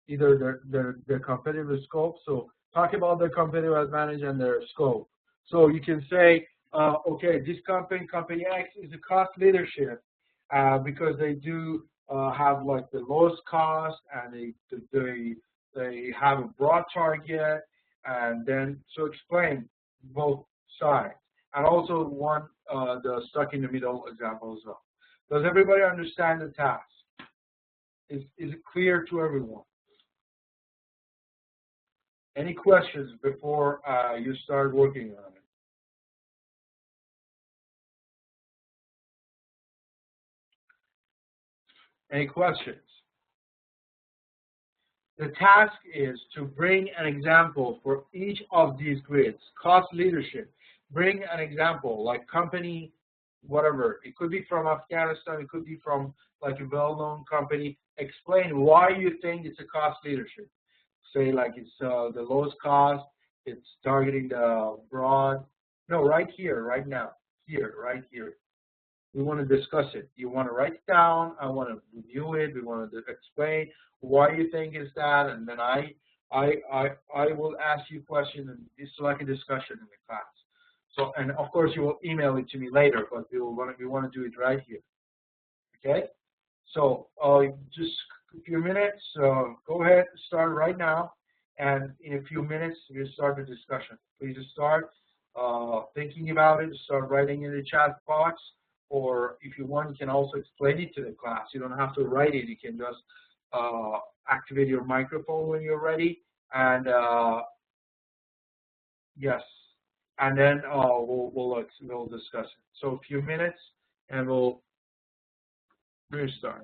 either their competitive scope. So talk about their competitive advantage and their scope. So you can say, okay, this company X is a cost leadership because they do have like the lowest cost and they have a broad target, and then so explain both sides. And also want the stuck in the middle example as well. Does everybody understand the task? Is it clear to everyone? Any questions before you start working on it? Any questions? The task is to bring an example for each of these grids. Cost leadership. Bring an example like company whatever. It could be from Afghanistan. It could be from like a well-known company. Explain why you think it's a cost leadership. Say like it's the lowest cost. It's targeting the broad. No, right here, right now, here, right here. We want to discuss it. You want to write it down. I want to review it. We want to explain why you think is that, and then I will ask you questions, and it's like a discussion in the class. So, and of course, you will email it to me later, but we want to do it right here. Okay? So, just a few minutes. Go ahead, start right now, and in a few minutes we'll start the discussion. Please start thinking about it. Start writing in the chat box, or if you want, you can also explain it to the class. You don't have to write it. You can just activate your microphone when you're ready, and yes, and then we'll discuss it. So a few minutes, and we'll restart.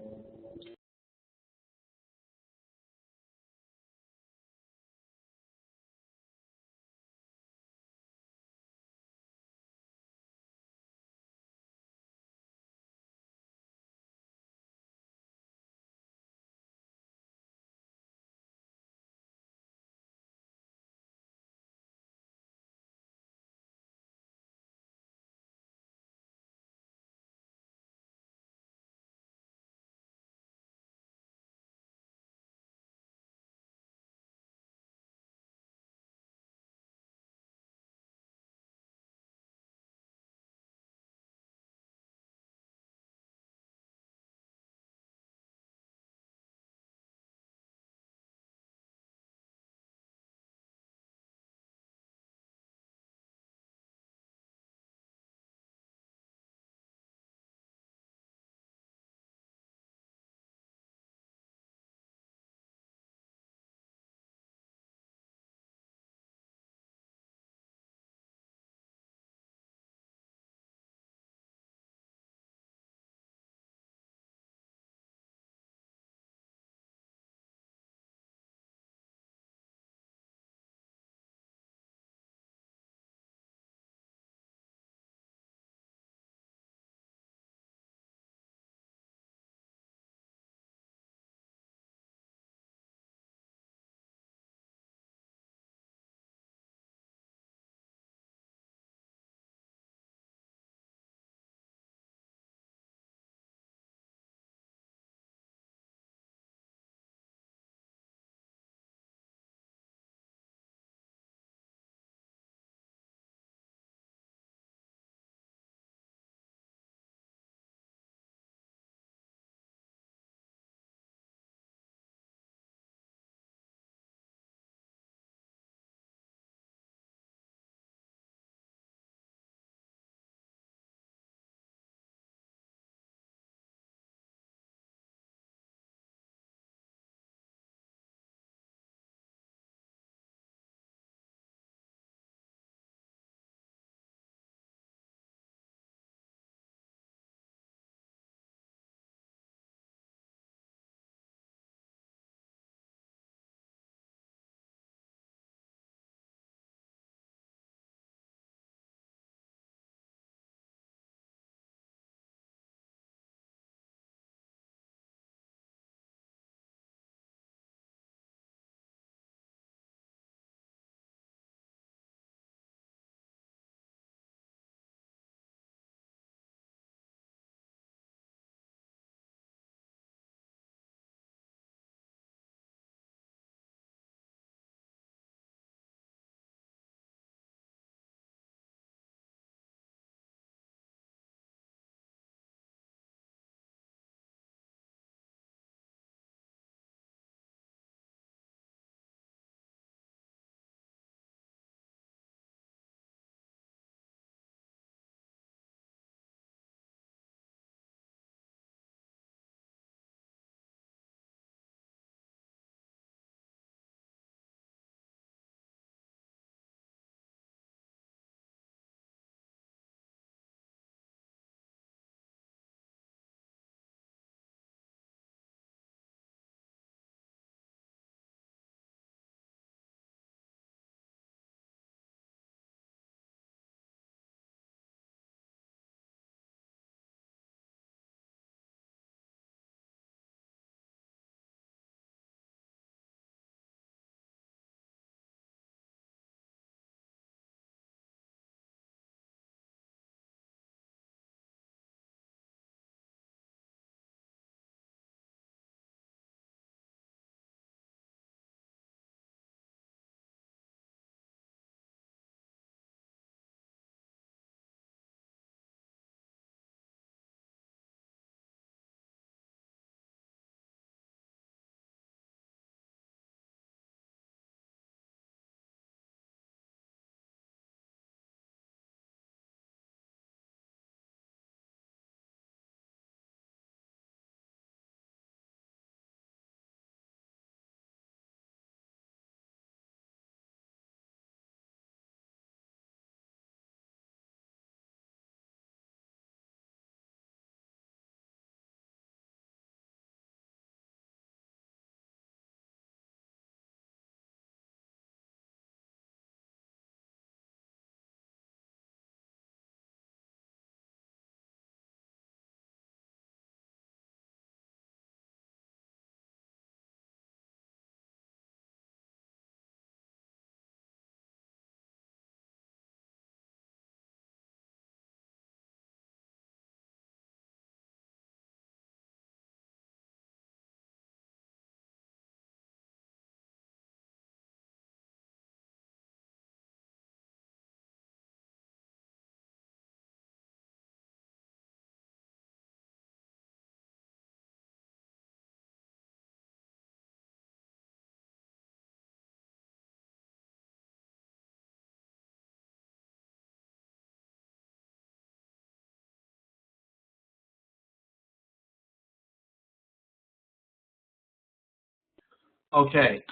Okay,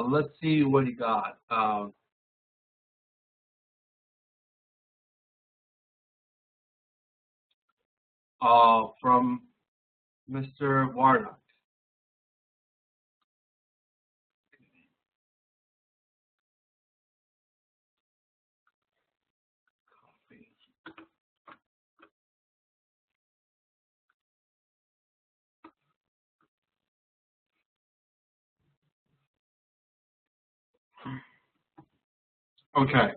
let's see what you got. From Mr. Warnock. Okay.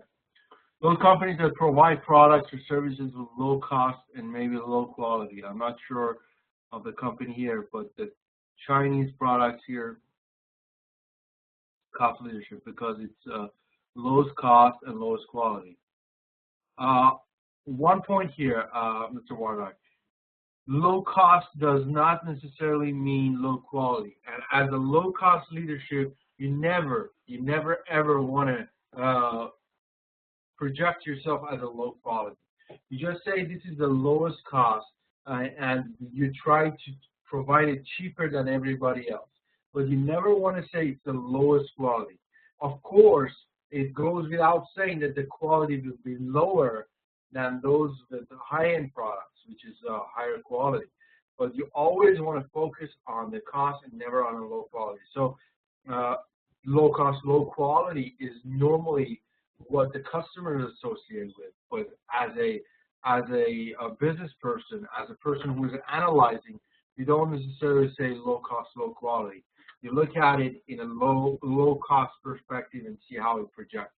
Those companies that provide products or services with low cost and maybe low quality. I'm not sure of the company here, but the Chinese products here, cost leadership, because it's lowest cost and lowest quality. One point here, Mr. Warnock. Low cost does not necessarily mean low quality. And as a low cost leadership, you never ever want to project yourself as a low quality. You just say this is the lowest cost, and you try to provide it cheaper than everybody else. But you never want to say it's the lowest quality. Of course, it goes without saying that the quality will be lower than those the high-end products, which is higher quality. But you always want to focus on the cost and never on the low quality. So low cost, low quality is normally what the customer is associated with. But as a business person, as a person who is analyzing, you don't necessarily say low cost, low quality. You look at it in a low cost perspective and see how it projects.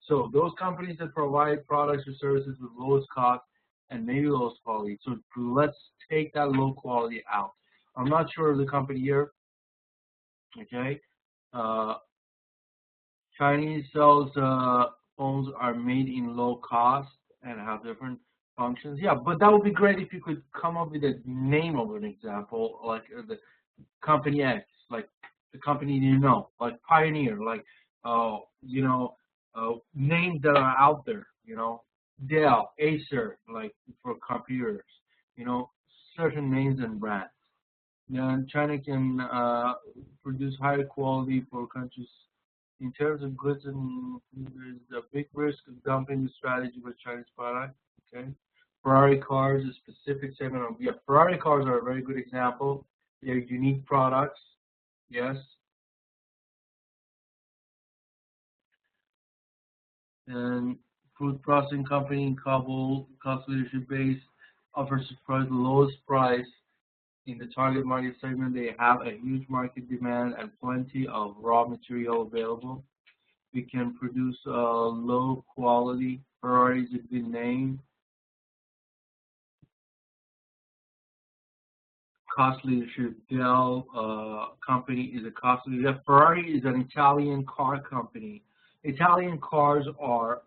So those companies that provide products or services with lowest cost and maybe lowest quality. So let's take that low quality out. I'm not sure of the company here. Okay. Chinese cells phones are made in low cost and have different functions. Yeah, but that would be great if you could come up with a name of an example, like the company X, like the company you know, like Pioneer, like names that are out there, Dell, Acer, like for computers, certain names and brands. And China can produce higher quality for countries. In terms of goods, and there's a big risk of dumping the strategy with Chinese product. Okay, Ferrari cars, a specific segment of Ferrari cars are a very good example. They're unique products. Yes. And food processing company in Kabul, cost leadership base, offers the lowest price in the target market segment. They have a huge market demand and plenty of raw material available. We can produce low quality. Ferrari is a good name. Cost leadership. Dell company is a cost leader. Ferrari is an Italian car company. Italian cars are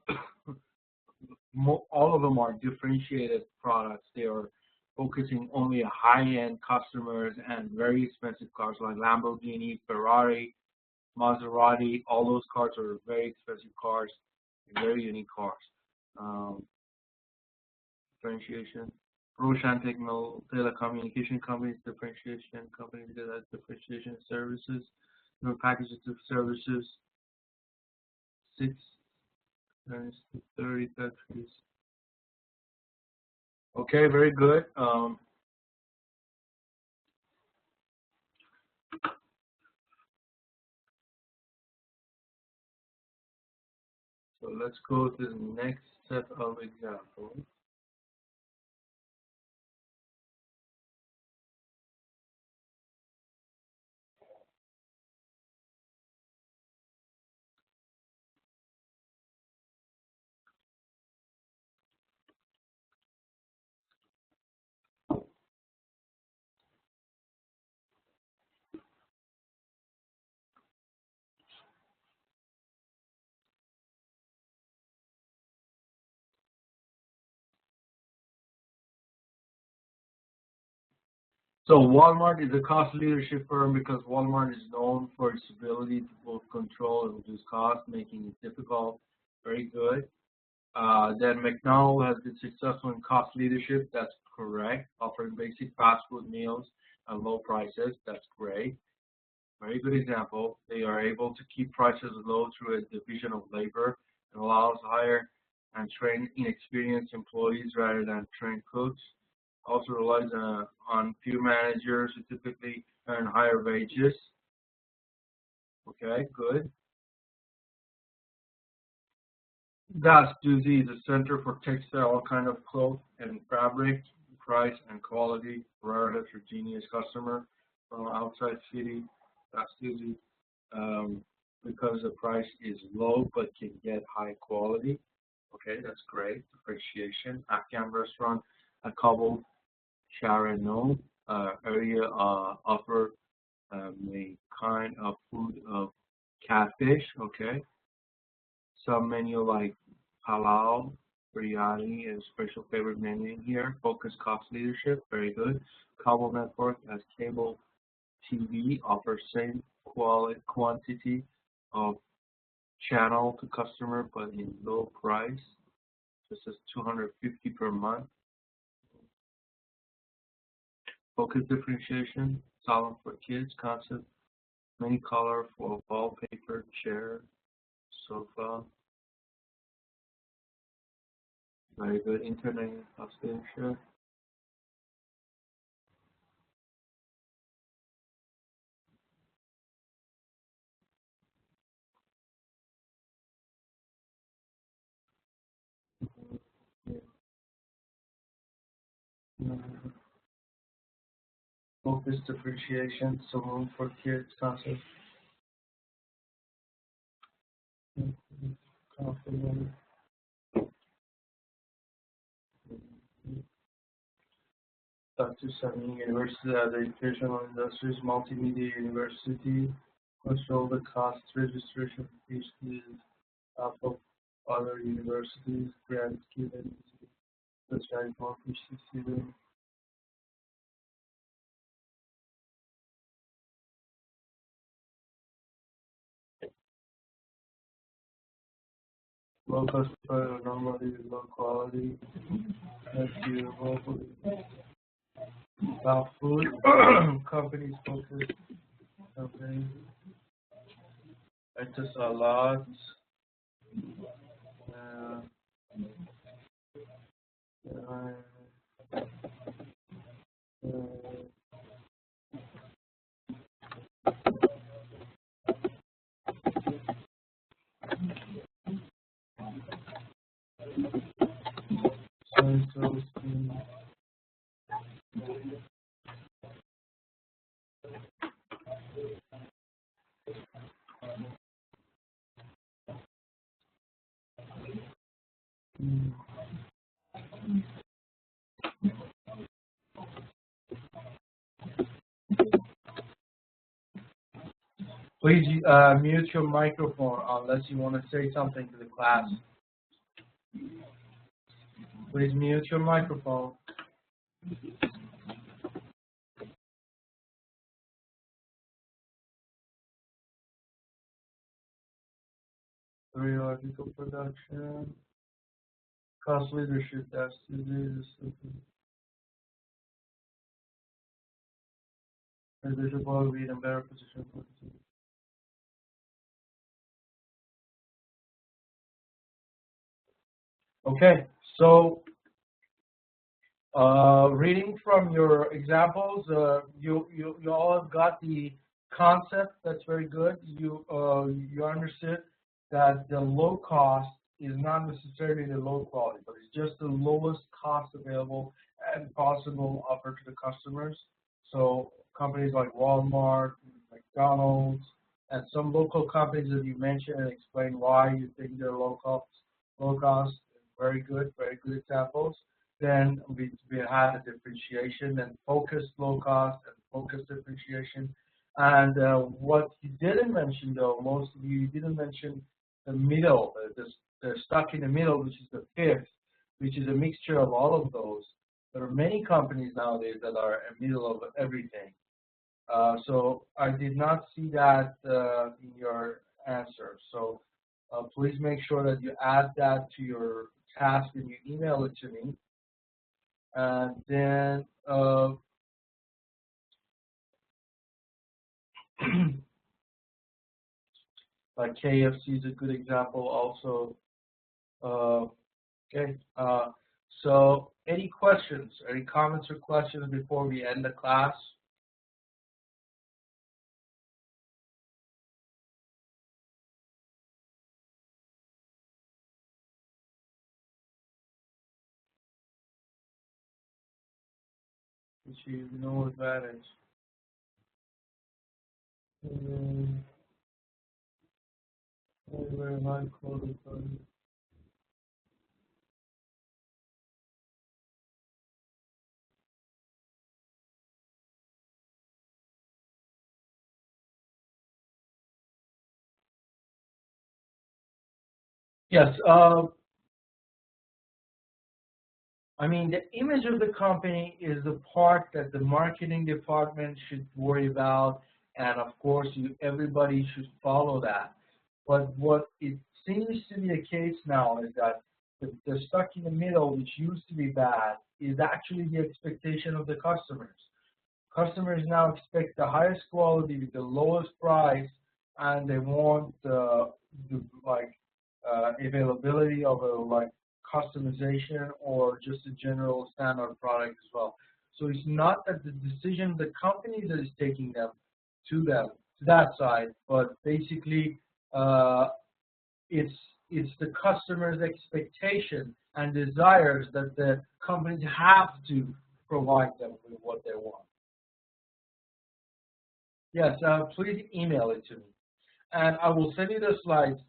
all of them are differentiated products. They are focusing only on high-end customers and very expensive cars like Lamborghini, Ferrari, Maserati. All those cars are very expensive cars, very unique cars. Differentiation. Roshan telecommunication companies, differentiation companies that has differentiation services, packages of services. 6 times 30 countries. Okay, very good. So let's go to the next set of examples. So Walmart is a cost leadership firm because Walmart is known for its ability to both control and reduce costs, making it difficult. Very good. Then McDonald's has been successful in cost leadership. That's correct. Offering basic fast food meals at low prices. That's great. Very good example. They are able to keep prices low through a division of labor and allows hire and train inexperienced employees rather than trained cooks. Also relies on few managers who typically earn higher wages. Okay, good. Das Duzi is a center for textile, all kind of cloth and fabric, price and quality, rare heterogeneous customer from outside city. Das Duzi, because the price is low but can get high quality. Okay, that's great. Differentiation. Afghan restaurant, a cobbled Sharano area offer a kind of food of catfish. Okay. Some menu like halal, biryani is special favorite menu in here. Focus cost leadership, very good. Cable network as cable TV offers same quantity of channel to customer but in low price. This is $250 per month. Focus differentiation, salon for kids concept, many color for wallpaper, chair, sofa. Very good. Internet cost leadership. Focus differentiation, salon for kids concept. Dr. Sami University as Educational Industries Multimedia University. Control the cost registration fees of other universities. Grants given to the child student. Low cost for normally low quality. That's beautiful. Food companies focus. Okay. It's just a lot. Please mute your microphone unless you want to say something to the class. Please mute your microphone. Periodical production. Cost leadership, that's the visible, read and better position. Okay, so reading from your examples, you all have got the concept. That's very good. You understood that the low cost is not necessarily the low quality, but it's just the lowest cost available and possible offered to the customers. So companies like Walmart, McDonald's, and some local companies that you mentioned and explain why you think they're low cost. Very good examples. Then we had a differentiation and focused low cost and focused differentiation. And what you didn't mention, though, most of you didn't mention the middle. They're stuck in the middle, which is the fifth, which is a mixture of all of those. There are many companies nowadays that are in the middle of everything. So I did not see that in your answer. So please make sure that you add that to your task when you email it to me. And then Like KFC is a good example also. Okay. So any questions, any comments or questions before we end the class? Which is no advantage. Very high quality. Yes. I mean, the image of the company is the part that the marketing department should worry about, and of course, everybody should follow that. But what it seems to be the case now is that the stuck in the middle, which used to be bad, is actually the expectation of the customers. Customers now expect the highest quality with the lowest price, and they want the availability of customization or just a general standard product as well. So it's not that the decision of the company that is taking them to that side, but basically it's the customer's expectation and desires that the companies have to provide them with what they want. Yes, please email it to me, and I will send you the slides.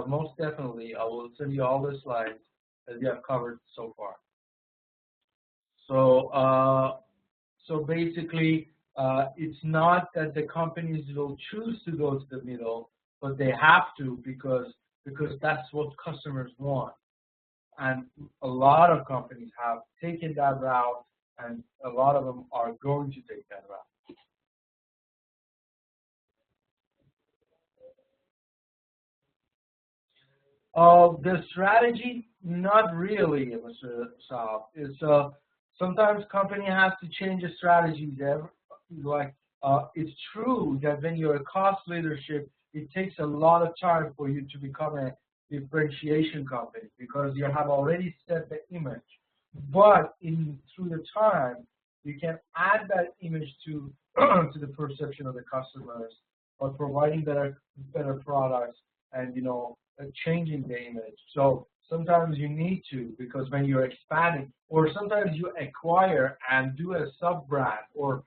Most definitely, I will send you all the slides that we have covered so far. So basically, it's not that the companies will choose to go to the middle, but they have to because that's what customers want. And a lot of companies have taken that route, and a lot of them are going to take that route. The strategy, not really, Mr. Saab. It's sometimes company has to change the strategy there. It's true that when you're a cost leadership, it takes a lot of time for you to become a differentiation company because you have already set the image. But through the time, you can add that image to the perception of the customers by providing better products and changing the image. So sometimes you need to, because when you're expanding, or sometimes you acquire and do a sub-brand, or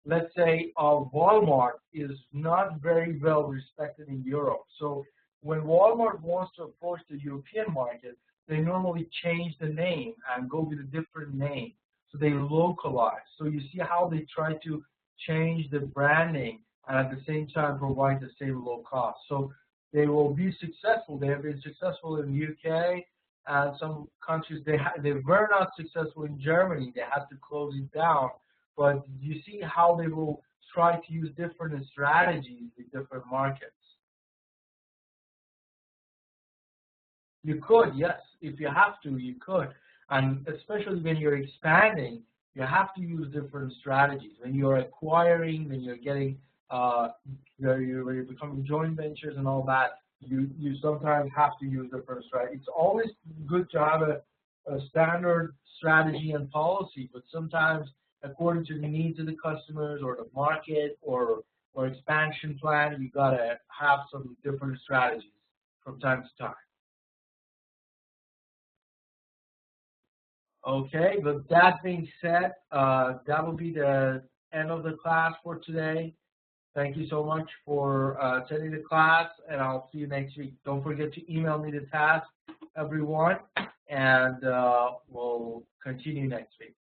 let's say Walmart is not very well respected in Europe. So when Walmart wants to approach the European market, they normally change the name and go with a different name. So they localize. So you see how they try to change the branding and at the same time provide the same low cost. So they will be successful. They have been successful in the UK and some countries. They were not successful in Germany. They had to close it down. But you see how they will try to use different strategies in different markets. You could, yes. If you have to, you could. And especially when you're expanding, you have to use different strategies. When you're acquiring, when you're getting where you're becoming joint ventures and all that, you sometimes have to use different strategies. It's always good to have a standard strategy and policy, but sometimes according to the needs of the customers or the market or expansion plan, you gotta have some different strategies from time to time. Okay, but that being said, that will be the end of the class for today. Thank you so much for attending the class, and I'll see you next week. Don't forget to email me the task, everyone, and we'll continue next week.